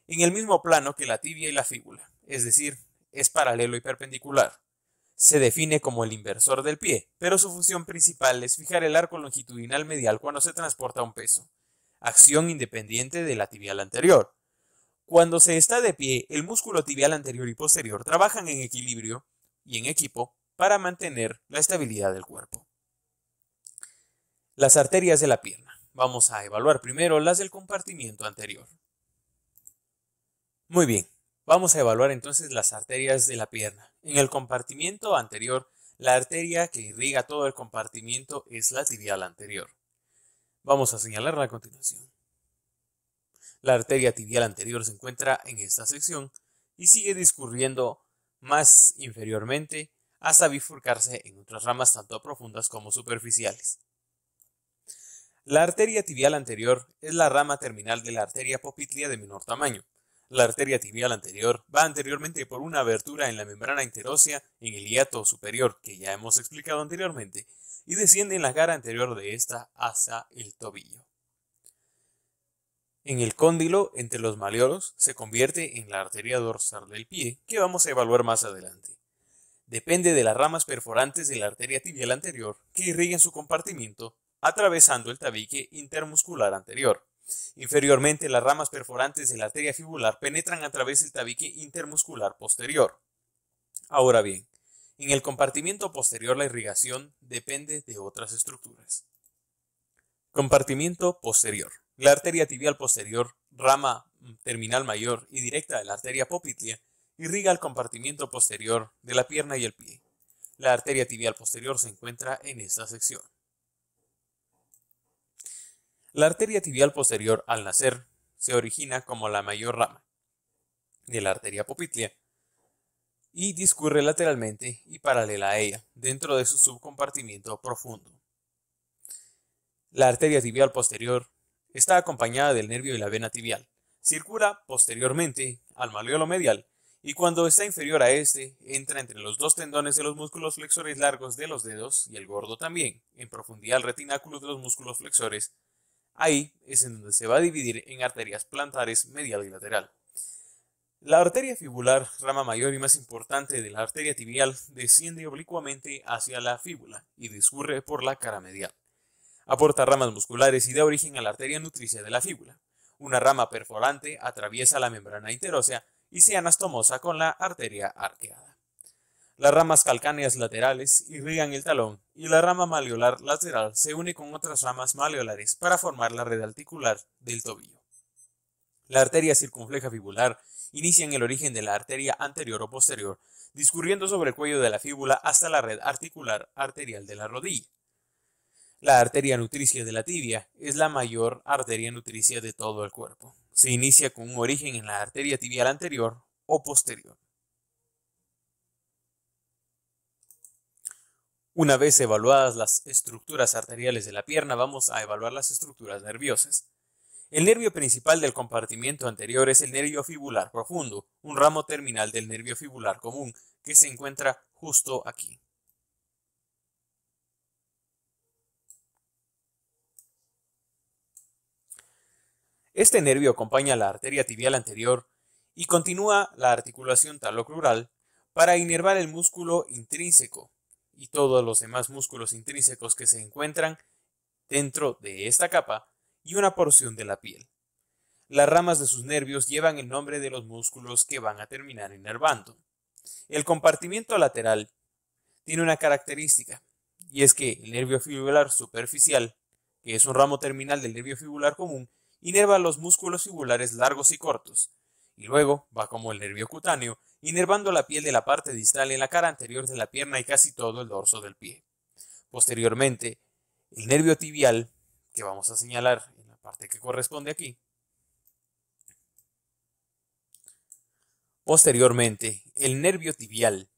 en el mismo plano que la tibia y la fíbula, es decir, es paralelo y perpendicular. Se define como el inversor del pie, pero su función principal es fijar el arco longitudinal medial cuando se transporta un peso, acción independiente de la tibial anterior. Cuando se está de pie, el músculo tibial anterior y posterior trabajan en equilibrio y en equipo para mantener la estabilidad del cuerpo. Las arterias de la pierna. Vamos a evaluar primero las del compartimiento anterior. Muy bien, vamos a evaluar entonces las arterias de la pierna. En el compartimiento anterior, la arteria que irriga todo el compartimiento es la tibial anterior. Vamos a señalarla a continuación. La arteria tibial anterior se encuentra en esta sección y sigue discurriendo más inferiormente hasta bifurcarse en otras ramas tanto profundas como superficiales. La arteria tibial anterior es la rama terminal de la arteria poplitea de menor tamaño. La arteria tibial anterior va anteriormente por una abertura en la membrana interósea en el hiato superior, que ya hemos explicado anteriormente, y desciende en la cara anterior de esta hacia el tobillo. En el cóndilo entre los malleolos se convierte en la arteria dorsal del pie, que vamos a evaluar más adelante. Depende de las ramas perforantes de la arteria tibial anterior que irriguen su compartimiento, atravesando el tabique intermuscular anterior. Inferiormente, las ramas perforantes de la arteria fibular penetran a través del tabique intermuscular posterior. Ahora bien, en el compartimiento posterior la irrigación depende de otras estructuras. Compartimiento posterior. La arteria tibial posterior, rama terminal mayor y directa de la arteria poplitea, irriga el compartimiento posterior de la pierna y el pie. La arteria tibial posterior se encuentra en esta sección. La arteria tibial posterior, al nacer, se origina como la mayor rama de la arteria poplitea y discurre lateralmente y paralela a ella, dentro de su subcompartimiento profundo. La arteria tibial posterior está acompañada del nervio y la vena tibial. Circula posteriormente al malleolo medial y cuando está inferior a este, entra entre los dos tendones de los músculos flexores largos de los dedos y el gordo también, en profundidad al retináculo de los músculos flexores. Ahí es en donde se va a dividir en arterias plantares medial y lateral. La arteria fibular, rama mayor y más importante de la arteria tibial, desciende oblicuamente hacia la fíbula y discurre por la cara medial. Aporta ramas musculares y da origen a la arteria nutricia de la fíbula. Una rama perforante atraviesa la membrana interósea y se anastomosa con la arteria arqueada. Las ramas calcáneas laterales irrigan el talón y la rama malleolar lateral se une con otras ramas malleolares para formar la red articular del tobillo. La arteria circunfleja fibular inicia en el origen de la arteria anterior o posterior, discurriendo sobre el cuello de la fíbula hasta la red articular arterial de la rodilla. La arteria nutricia de la tibia es la mayor arteria nutricia de todo el cuerpo. Se inicia con un origen en la arteria tibial anterior o posterior. Una vez evaluadas las estructuras arteriales de la pierna, vamos a evaluar las estructuras nerviosas. El nervio principal del compartimiento anterior es el nervio fibular profundo, un ramo terminal del nervio fibular común que se encuentra justo aquí. Este nervio acompaña la arteria tibial anterior y continúa la articulación talocrural para inervar el músculo intrínseco y todos los demás músculos intrínsecos que se encuentran dentro de esta capa y una porción de la piel. Las ramas de sus nervios llevan el nombre de los músculos que van a terminar inervando. El compartimiento lateral tiene una característica, y es que el nervio fibular superficial, que es un ramo terminal del nervio fibular común, inerva los músculos fibulares largos y cortos, y luego va como el nervio cutáneo, inervando la piel de la parte distal en la cara anterior de la pierna y casi todo el dorso del pie. Posteriormente, el nervio tibial, que vamos a señalar en la parte que corresponde aquí, el nervio tibial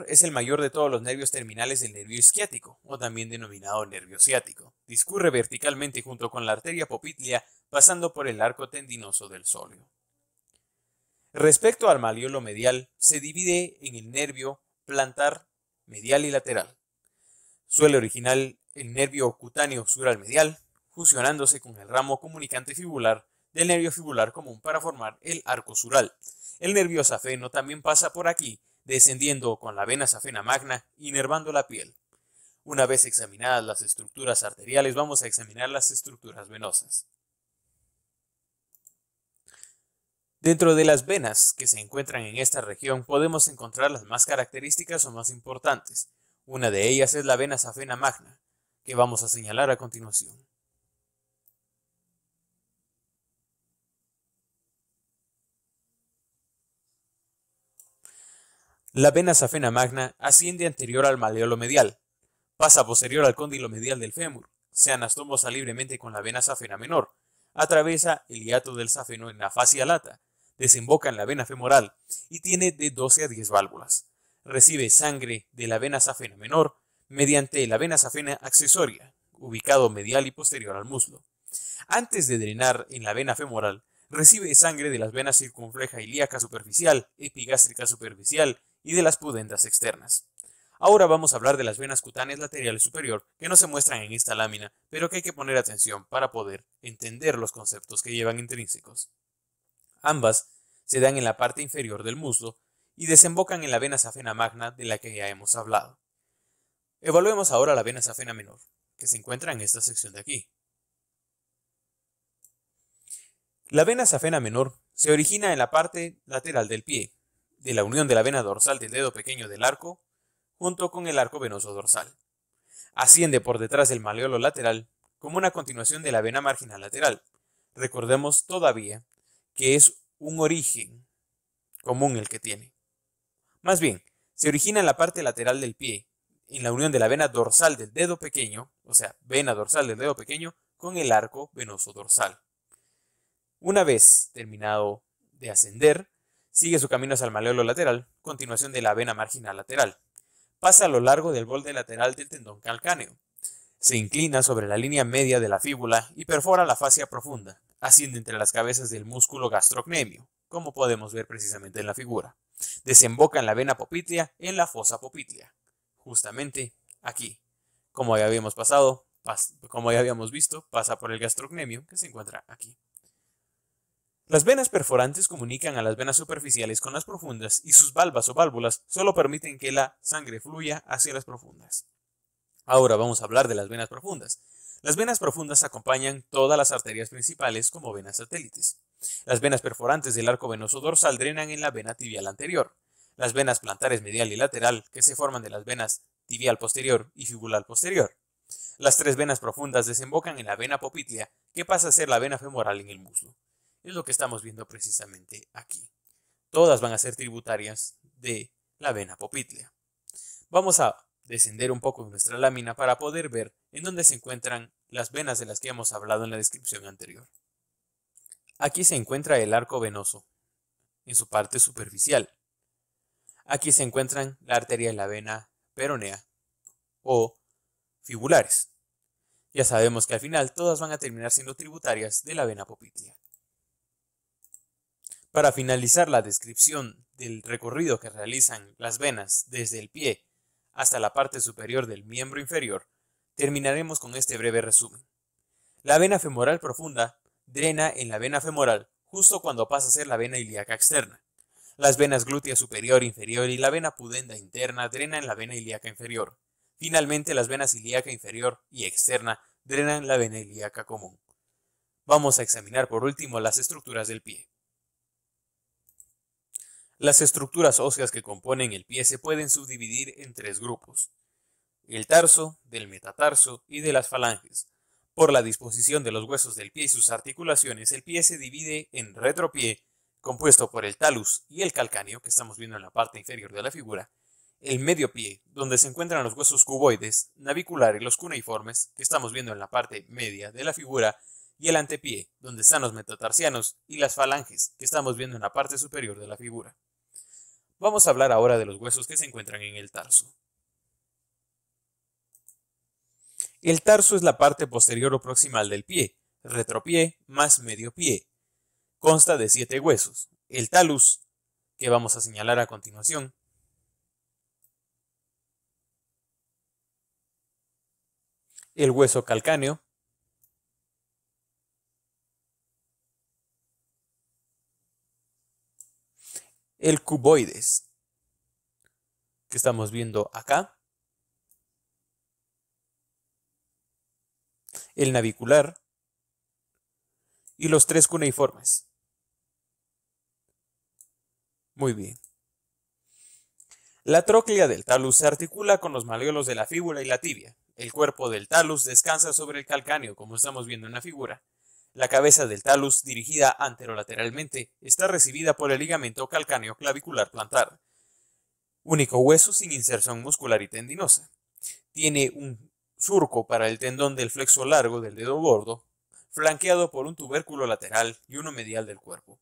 es el mayor de todos los nervios terminales del nervio isquiático, o también denominado nervio ciático. Discurre verticalmente junto con la arteria poplitea, pasando por el arco tendinoso del sóleo. Respecto al maleolo medial, se divide en el nervio plantar, medial y lateral. Suele originar el nervio cutáneo sural medial, fusionándose con el ramo comunicante fibular del nervio fibular común para formar el arco sural. El nervio safeno también pasa por aquí, descendiendo con la vena safena magna, inervando la piel. Una vez examinadas las estructuras arteriales, vamos a examinar las estructuras venosas. Dentro de las venas que se encuentran en esta región podemos encontrar las más características o más importantes. Una de ellas es la vena safena magna, que vamos a señalar a continuación. La vena safena magna asciende anterior al maleolo medial, pasa posterior al cóndilo medial del fémur, se anastomosa libremente con la vena safena menor, atraviesa el hiato del safeno en la fascia lata, desemboca en la vena femoral y tiene de 12 a 10 válvulas. Recibe sangre de la vena safena menor mediante la vena safena accesoria, ubicado medial y posterior al muslo. Antes de drenar en la vena femoral, recibe sangre de las venas circunfleja ilíaca superficial, epigástrica superficial y de las pudendas externas. Ahora vamos a hablar de las venas cutáneas laterales superior, que no se muestran en esta lámina, pero que hay que poner atención para poder entender los conceptos que llevan intrínsecos. Ambas se dan en la parte inferior del muslo y desembocan en la vena safena magna de la que ya hemos hablado. Evaluemos ahora la vena safena menor, que se encuentra en esta sección de aquí. La vena safena menor se origina en la parte lateral del pie, de la unión de la vena dorsal del dedo pequeño del arco, junto con el arco venoso dorsal. Asciende por detrás del maleolo lateral como una continuación de la vena marginal lateral. Recordemos todavía que es un origen común el que tiene. Más bien, se origina en la parte lateral del pie, en la unión de la vena dorsal del dedo pequeño, o sea, vena dorsal del dedo pequeño, con el arco venoso dorsal. Una vez terminado de ascender, sigue su camino hacia el maleolo lateral, continuación de la vena marginal lateral. Pasa a lo largo del borde lateral del tendón calcáneo. Se inclina sobre la línea media de la fíbula y perfora la fascia profunda, asciende entre las cabezas del músculo gastrocnemio, como podemos ver precisamente en la figura. Desemboca en la vena poplítea en la fosa poplítea, justamente aquí. Como ya habíamos visto, pasa por el gastrocnemio que se encuentra aquí. Las venas perforantes comunican a las venas superficiales con las profundas y sus valvas o válvulas solo permiten que la sangre fluya hacia las profundas. Ahora vamos a hablar de las venas profundas. Las venas profundas acompañan todas las arterias principales como venas satélites. Las venas perforantes del arco venoso dorsal drenan en la vena tibial anterior. Las venas plantares medial y lateral, que se forman de las venas tibial posterior y fibular posterior. Las tres venas profundas desembocan en la vena poplítea, que pasa a ser la vena femoral en el muslo. Es lo que estamos viendo precisamente aquí. Todas van a ser tributarias de la vena poplítea. Vamos a descender un poco en nuestra lámina para poder ver en dónde se encuentran las venas de las que hemos hablado en la descripción anterior. Aquí se encuentra el arco venoso, en su parte superficial. Aquí se encuentran la arteria y la vena peronea o fibulares. Ya sabemos que al final todas van a terminar siendo tributarias de la vena poplítea. Para finalizar la descripción del recorrido que realizan las venas desde el pie hasta la parte superior del miembro inferior, terminaremos con este breve resumen. La vena femoral profunda drena en la vena femoral justo cuando pasa a ser la vena ilíaca externa. Las venas glútea superior, inferior y la vena pudenda interna drenan la vena ilíaca inferior. Finalmente, las venas ilíaca inferior y externa drenan la vena ilíaca común. Vamos a examinar por último las estructuras del pie. Las estructuras óseas que componen el pie se pueden subdividir en tres grupos: el tarso, del metatarso y de las falanges. Por la disposición de los huesos del pie y sus articulaciones, el pie se divide en retropié, compuesto por el talus y el calcáneo, que estamos viendo en la parte inferior de la figura, el medio pie, donde se encuentran los huesos cuboides, navicular y los cuneiformes, que estamos viendo en la parte media de la figura, y el antepié, donde están los metatarsianos y las falanges, que estamos viendo en la parte superior de la figura. Vamos a hablar ahora de los huesos que se encuentran en el tarso. El tarso es la parte posterior o proximal del pie, retropié más medio pie. Consta de 7 huesos. El talus, que vamos a señalar a continuación. El hueso calcáneo. El cuboides, que estamos viendo acá. El navicular y los 3 cuneiformes. Muy bien. La tróclea del talus se articula con los malleolos de la fíbula y la tibia. El cuerpo del talus descansa sobre el calcáneo, como estamos viendo en la figura. La cabeza del talus, dirigida anterolateralmente, está recibida por el ligamento calcáneo clavicular plantar, único hueso sin inserción muscular y tendinosa. Tiene un surco para el tendón del flexo largo del dedo gordo, flanqueado por un tubérculo lateral y uno medial del cuerpo.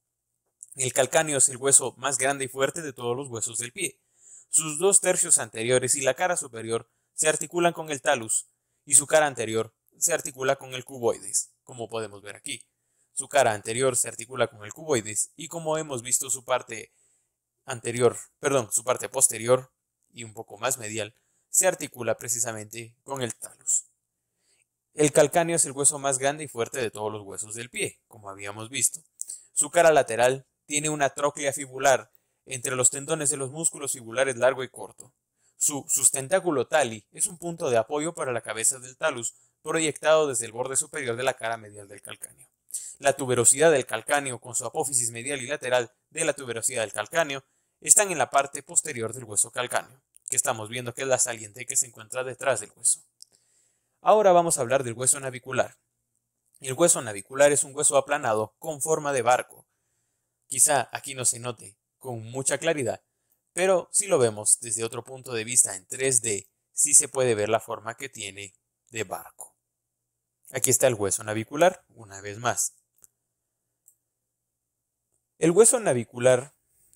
El calcáneo es el hueso más grande y fuerte de todos los huesos del pie. Sus 2 tercios anteriores y la cara superior se articulan con el talus y su cara anterior se articula con el cuboides, como podemos ver aquí. Su cara anterior se articula con el cuboides y, como hemos visto, su parte posterior y un poco más medial se articula precisamente con el talus. El calcáneo es el hueso más grande y fuerte de todos los huesos del pie, como habíamos visto. Su cara lateral tiene una tróclea fibular entre los tendones de los músculos fibulares largo y corto. Su sustentáculo tali es un punto de apoyo para la cabeza del talus, proyectado desde el borde superior de la cara medial del calcáneo. La tuberosidad del calcáneo con su apófisis medial y lateral de la tuberosidad del calcáneo están en la parte posterior del hueso calcáneo, que estamos viendo que es la saliente que se encuentra detrás del hueso. Ahora vamos a hablar del hueso navicular. El hueso navicular es un hueso aplanado con forma de barco. Quizá aquí no se note con mucha claridad, pero si lo vemos desde otro punto de vista en 3D, sí se puede ver la forma que tiene de barco. Aquí está el hueso navicular, una vez más. El hueso navicular,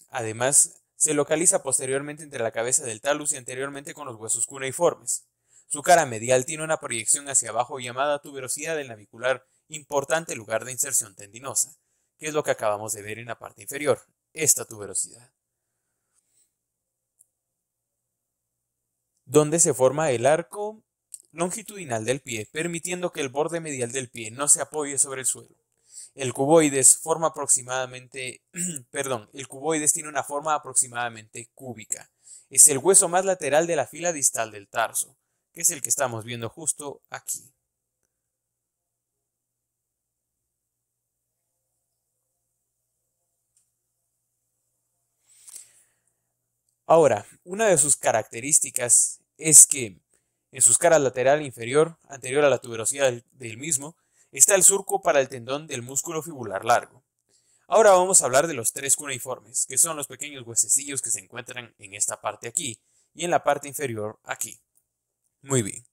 además, se localiza posteriormente entre la cabeza del talus y anteriormente con los huesos cuneiformes. Su cara medial tiene una proyección hacia abajo llamada tuberosidad del navicular, importante lugar de inserción tendinosa, que es lo que acabamos de ver en la parte inferior, esta tuberosidad, donde se forma el arco longitudinal del pie, permitiendo que el borde medial del pie no se apoye sobre el suelo. El cuboides tiene una forma aproximadamente cúbica. Es el hueso más lateral de la fila distal del tarso, que es el que estamos viendo justo aquí. Ahora, una de sus características es que en sus caras lateral e inferior, anterior a la tuberosidad del mismo, está el surco para el tendón del músculo fibular largo. Ahora vamos a hablar de los 3 cuneiformes, que son los pequeños huesecillos que se encuentran en esta parte aquí y en la parte inferior aquí. Muy bien.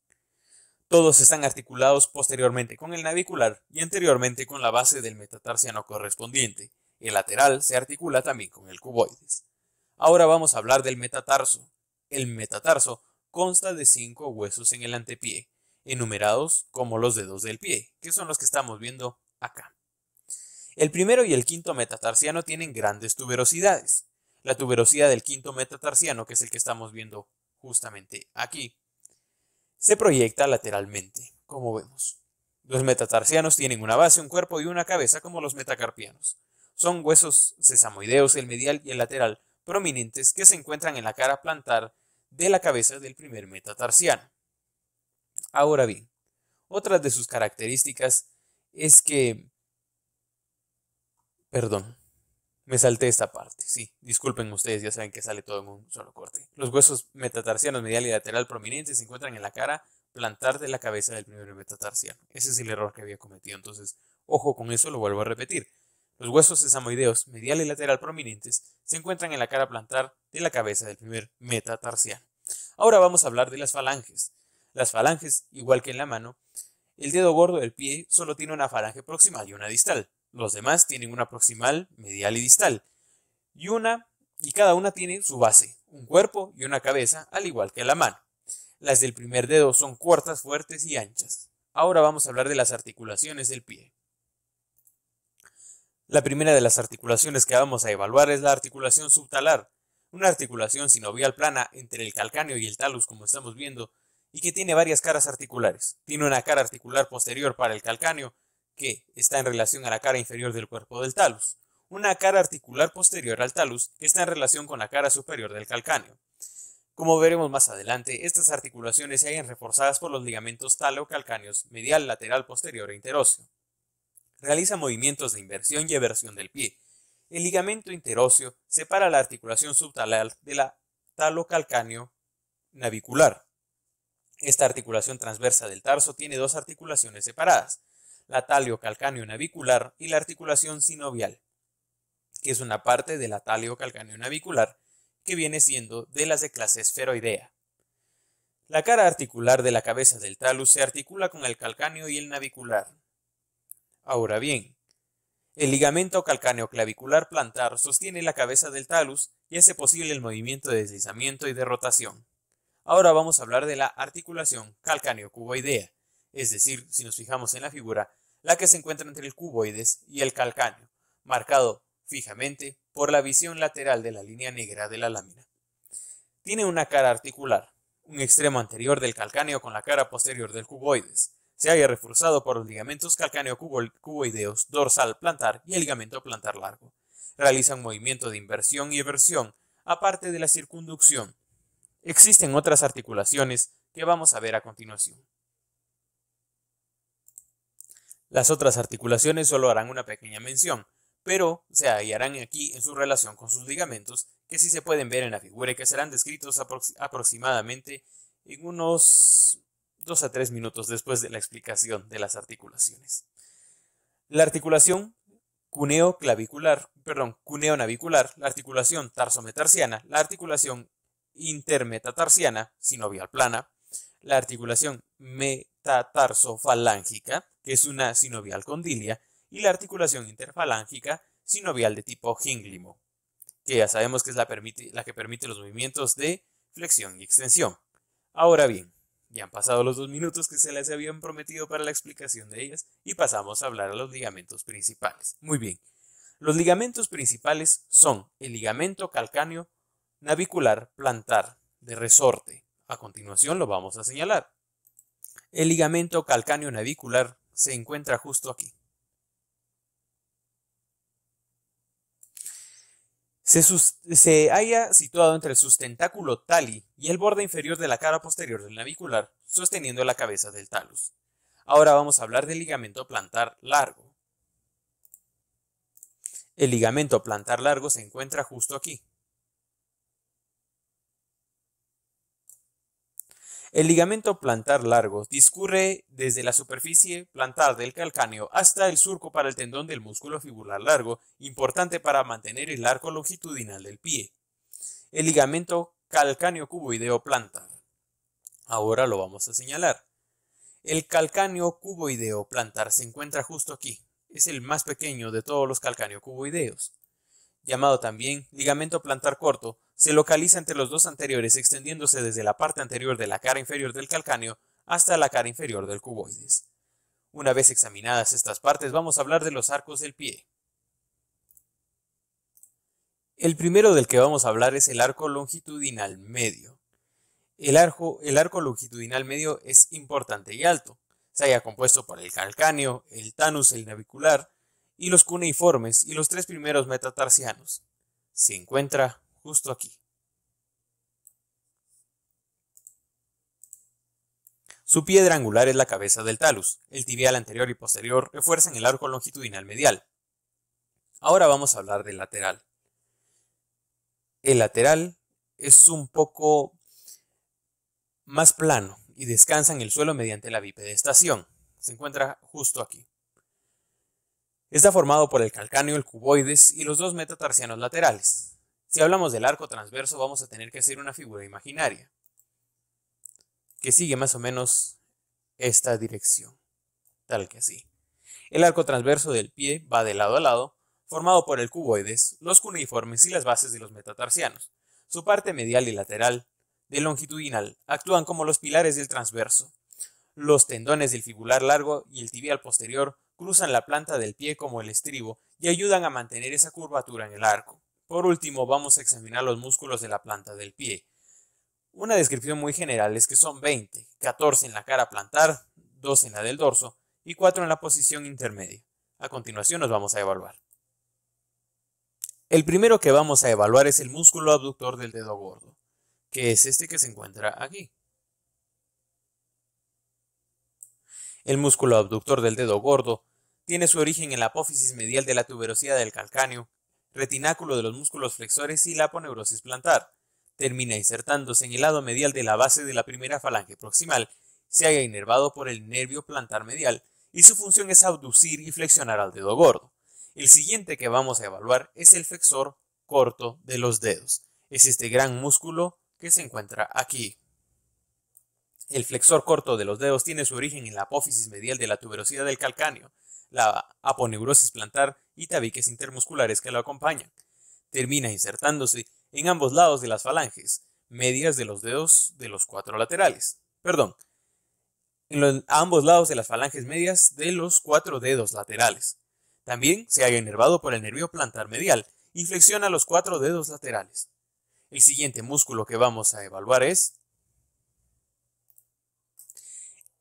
Todos están articulados posteriormente con el navicular y anteriormente con la base del metatarsiano correspondiente. El lateral se articula también con el cuboides. Ahora vamos a hablar del metatarso. El metatarso consta de 5 huesos en el antepié, enumerados como los dedos del pie, que son los que estamos viendo acá. El primero y el quinto metatarsiano tienen grandes tuberosidades. La tuberosidad del quinto metatarsiano, que es el que estamos viendo justamente aquí, se proyecta lateralmente, como vemos, Los metatarsianos tienen una base, un cuerpo y una cabeza como los metacarpianos. Son huesos sesamoideos, el medial y el lateral, prominentes que se encuentran en la cara plantar de la cabeza del primer metatarsiano. Ahora bien, otra de sus características es que... Perdón, me salté esta parte. Sí, disculpen ustedes, ya saben que sale todo en un solo corte. Los huesos metatarsianos medial y lateral prominentes se encuentran en la cara plantar de la cabeza del primer metatarsiano. Ese es el error que había cometido, entonces ojo con eso, lo vuelvo a repetir. Los huesos sesamoideos medial y lateral prominentes se encuentran en la cara plantar de la cabeza del primer metatarsiano. Ahora vamos a hablar de las falanges. Las falanges, igual que en la mano, el dedo gordo del pie solo tiene una falange proximal y una distal. Los demás tienen una proximal, medial y distal. Y cada una tiene su base, un cuerpo y una cabeza, al igual que la mano. Las del primer dedo son cortas, fuertes y anchas. Ahora vamos a hablar de las articulaciones del pie. La primera de las articulaciones que vamos a evaluar es la articulación subtalar, una articulación sinovial plana entre el calcáneo y el talus, como estamos viendo, y que tiene varias caras articulares. Tiene una cara articular posterior para el calcáneo, que está en relación a la cara inferior del cuerpo del talus. Una cara articular posterior al talus, que está en relación con la cara superior del calcáneo. Como veremos más adelante, estas articulaciones se hallan reforzadas por los ligamentos talocalcáneos medial, lateral, posterior e interóseo. Realiza movimientos de inversión y eversión del pie. El ligamento interóseo separa la articulación subtalar de la talocalcáneo navicular. Esta articulación transversa del tarso tiene dos articulaciones separadas, la taliocalcáneo navicular y la articulación sinovial, que es una parte de la taliocalcáneo navicular que viene siendo de las de clase esferoidea. La cara articular de la cabeza del talus se articula con el calcáneo y el navicular. Ahora bien, el ligamento calcáneo clavicular plantar sostiene la cabeza del talus y hace posible el movimiento de deslizamiento y de rotación. Ahora vamos a hablar de la articulación calcáneo-cuboidea, es decir, si nos fijamos en la figura, la que se encuentra entre el cuboides y el calcáneo, marcado fijamente por la visión lateral de la línea negra de la lámina. Tiene una cara articular, un extremo anterior del calcáneo con la cara posterior del cuboides. Se halla reforzado por los ligamentos calcáneo-cuboideos dorsal plantar y el ligamento plantar largo. Realiza un movimiento de inversión y eversión, aparte de la circunducción. Existen otras articulaciones que vamos a ver a continuación. Las otras articulaciones solo harán una pequeña mención, pero se hallarán aquí en su relación con sus ligamentos, que sí se pueden ver en la figura y que serán descritos aproximadamente en unos 2 a 3 minutos después de la explicación de las articulaciones. La articulación cuneo-navicular, la articulación tarsometarsiana, la articulación intermetatarsiana, sinovial plana, la articulación metatarsofalángica, que es una sinovial condilia, y la articulación interfalángica sinovial de tipo Hinglimo, que ya sabemos que es la que permite los movimientos de flexión y extensión. Ahora bien, ya han pasado los 2 minutos que se les habían prometido para la explicación de ellas y pasamos a hablar de los ligamentos principales. Muy bien, los ligamentos principales son el ligamento calcáneo navicular plantar de resorte. A continuación lo vamos a señalar. El ligamento calcáneo navicular se encuentra justo aquí. Se halla situado entre el sustentáculo tali y el borde inferior de la cara posterior del navicular, sosteniendo la cabeza del talus. Ahora vamos a hablar del ligamento plantar largo. El ligamento plantar largo se encuentra justo aquí. El ligamento plantar largo discurre desde la superficie plantar del calcáneo hasta el surco para el tendón del músculo fibular largo, importante para mantener el arco longitudinal del pie. El ligamento calcáneo cuboideo plantar. Ahora lo vamos a señalar. El calcáneo cuboideo plantar se encuentra justo aquí. Es el más pequeño de todos los calcáneo cuboideos. Llamado también ligamento plantar corto, se localiza entre los dos anteriores, extendiéndose desde la parte anterior de la cara inferior del calcáneo hasta la cara inferior del cuboides. Una vez examinadas estas partes, vamos a hablar de los arcos del pie. El primero del que vamos a hablar es el arco longitudinal medio. El arco longitudinal medio es importante y alto. Se halla compuesto por el calcáneo, el tanus, el navicular y los cuneiformes y los tres primeros metatarsianos. Se encuentra justo aquí. Su piedra angular es la cabeza del talus. El tibial anterior y posterior refuerzan el arco longitudinal medial. Ahora vamos a hablar del lateral. El lateral es un poco más plano y descansa en el suelo mediante la bipedestación. Se encuentra justo aquí. Está formado por el calcáneo, el cuboides y los dos metatarsianos laterales. Si hablamos del arco transverso, vamos a tener que hacer una figura imaginaria que sigue más o menos esta dirección, tal que así. El arco transverso del pie va de lado a lado, formado por el cuboides, los cuneiformes y las bases de los metatarsianos. Su parte medial y lateral de longitudinal actúan como los pilares del transverso. Los tendones del fibular largo y el tibial posterior cruzan la planta del pie como el estribo y ayudan a mantener esa curvatura en el arco. Por último, vamos a examinar los músculos de la planta del pie. Una descripción muy general es que son 20, 14 en la cara plantar, 2 en la del dorso y 4 en la posición intermedia. A continuación los vamos a evaluar. El primero que vamos a evaluar es el músculo abductor del dedo gordo, que es este que se encuentra aquí. El músculo abductor del dedo gordo tiene su origen en la apófisis medial de la tuberosidad del calcáneo, retináculo de los músculos flexores y la aponeurosis plantar. Termina insertándose en el lado medial de la base de la primera falange proximal, se halla inervado por el nervio plantar medial y su función es abducir y flexionar al dedo gordo. El siguiente que vamos a evaluar es el flexor corto de los dedos. Es este gran músculo que se encuentra aquí. El flexor corto de los dedos tiene su origen en la apófisis medial de la tuberosidad del calcáneo, la aponeurosis plantar y tabiques intermusculares que lo acompañan. Termina insertándose en ambos lados de las falanges medias de los dedos de los cuatro laterales. En ambos lados de las falanges medias de los 4 dedos laterales. También se halla inervado por el nervio plantar medial y flexiona los 4 dedos laterales. El siguiente músculo que vamos a evaluar es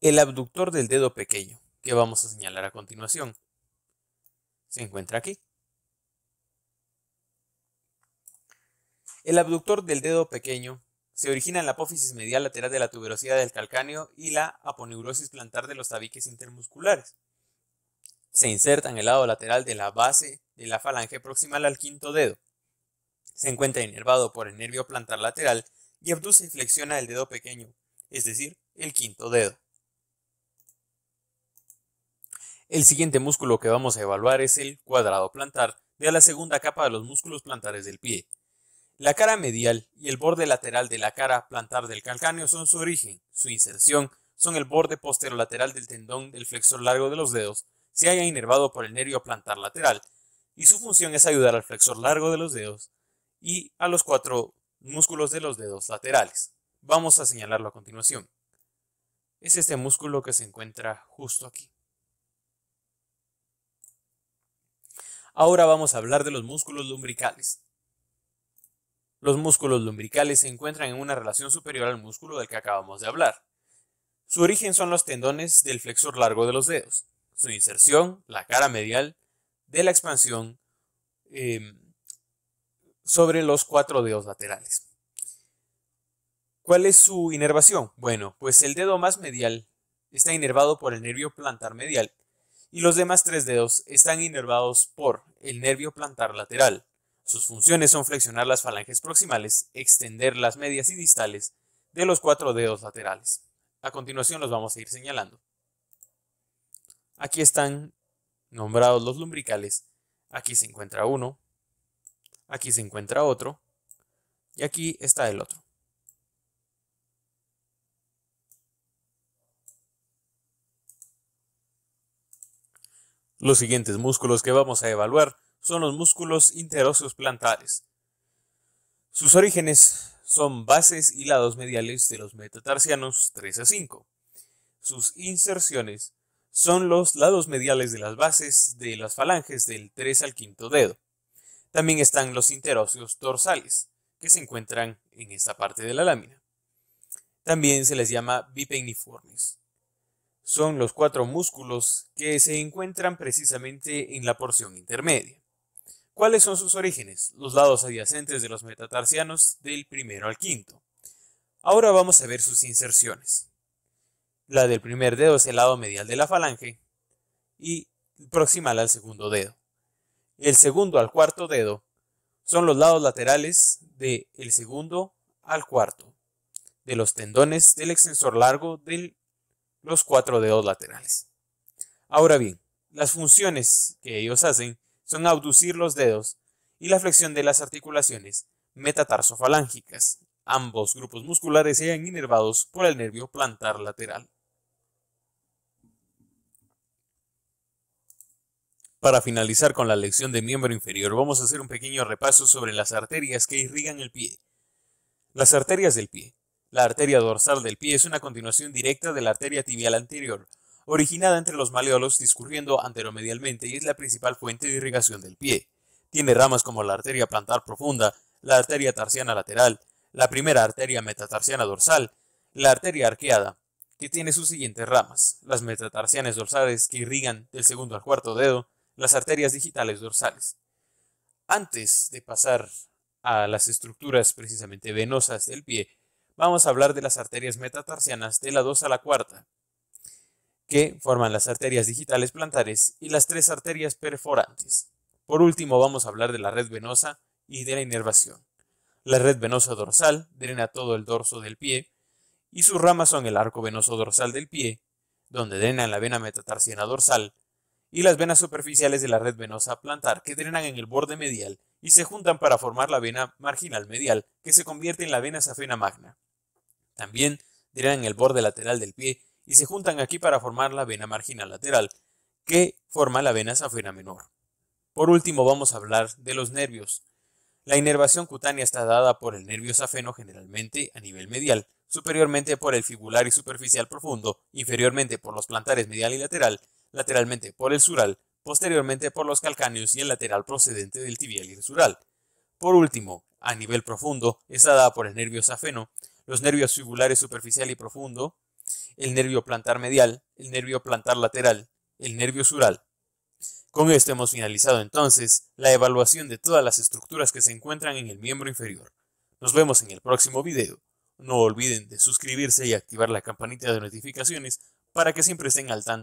el abductor del dedo pequeño, que vamos a señalar a continuación. Se encuentra aquí. El abductor del dedo pequeño se origina en la apófisis medial lateral de la tuberosidad del calcáneo y la aponeurosis plantar de los tabiques intermusculares. Se inserta en el lado lateral de la base de la falange proximal al quinto dedo. Se encuentra inervado por el nervio plantar lateral y abduce y flexiona el dedo pequeño, es decir, el quinto dedo. El siguiente músculo que vamos a evaluar es el cuadrado plantar de la segunda capa de los músculos plantares del pie. La cara medial y el borde lateral de la cara plantar del calcáneo son su origen. Su inserción son el borde posterolateral del tendón del flexor largo de los dedos, se halla inervado por el nervio plantar lateral, y su función es ayudar al flexor largo de los dedos y a los 4 músculos de los dedos laterales. Vamos a señalarlo a continuación. Es este músculo que se encuentra justo aquí. Ahora vamos a hablar de los músculos lumbricales. Los músculos lumbricales se encuentran en una relación superior al músculo del que acabamos de hablar. Su origen son los tendones del flexor largo de los dedos. Su inserción, la cara medial de la expansión sobre los 4 dedos laterales. ¿Cuál es su inervación? Bueno, pues el dedo más medial está inervado por el nervio plantar medial y los demás 3 dedos están inervados por el nervio plantar lateral. Sus funciones son flexionar las falanges proximales, extender las medias y distales de los 4 dedos laterales. A continuación los vamos a ir señalando. Aquí están nombrados los lumbricales. Aquí se encuentra uno, aquí se encuentra otro y aquí está el otro. Los siguientes músculos que vamos a evaluar son los músculos interóseos plantares. Sus orígenes son bases y lados mediales de los metatarsianos 3 a 5. Sus inserciones son los lados mediales de las bases de las falanges del 3 al 5 dedo. También están los interóseos dorsales, que se encuentran en esta parte de la lámina. También se les llama bipenniformes. son los 4 músculos que se encuentran precisamente en la porción intermedia. ¿Cuáles son sus orígenes? Los lados adyacentes de los metatarsianos del primero al quinto. Ahora vamos a ver sus inserciones. La del primer dedo es el lado medial de la falange y proximal al segundo dedo. El segundo al cuarto dedo son los lados laterales del segundo al cuarto, de los tendones del extensor largo de los 4 dedos laterales. Ahora bien, las funciones que ellos hacen son abducir los dedos y la flexión de las articulaciones metatarsofalángicas. Ambos grupos musculares se hallan inervados por el nervio plantar lateral. Para finalizar con la lección de miembro inferior, vamos a hacer un pequeño repaso sobre las arterias que irrigan el pie. Las arterias del pie. La arteria dorsal del pie es una continuación directa de la arteria tibial anterior, originada entre los maleolos discurriendo anteromedialmente y es la principal fuente de irrigación del pie. Tiene ramas como la arteria plantar profunda, la arteria tarsiana lateral, la primera arteria metatarsiana dorsal, la arteria arqueada, que tiene sus siguientes ramas, las metatarsianas dorsales que irrigan del segundo al cuarto dedo, las arterias digitales dorsales. Antes de pasar a las estructuras precisamente venosas del pie, vamos a hablar de las arterias metatarsianas de la 2 a la cuarta, que forman las arterias digitales plantares y las 3 arterias perforantes. Por último, vamos a hablar de la red venosa y de la inervación. La red venosa dorsal drena todo el dorso del pie y sus ramas son el arco venoso dorsal del pie, donde drenan la vena metatarsiana dorsal, y las venas superficiales de la red venosa plantar que drenan en el borde medial y se juntan para formar la vena marginal medial, que se convierte en la vena safena magna. También drenan el borde lateral del pie y se juntan aquí para formar la vena marginal lateral, que forma la vena safena menor. Por último, vamos a hablar de los nervios. La inervación cutánea está dada por el nervio safeno generalmente a nivel medial, superiormente por el fibular y superficial profundo, inferiormente por los plantares medial y lateral, lateralmente por el sural, posteriormente por los calcáneos y el lateral procedente del tibial y el sural. Por último, a nivel profundo, está dada por el nervio safeno, los nervios fibulares superficial y profundo, el nervio plantar medial, el nervio plantar lateral, el nervio sural. Con esto hemos finalizado entonces la evaluación de todas las estructuras que se encuentran en el miembro inferior. Nos vemos en el próximo video. No olviden de suscribirse y activar la campanita de notificaciones para que siempre estén al tanto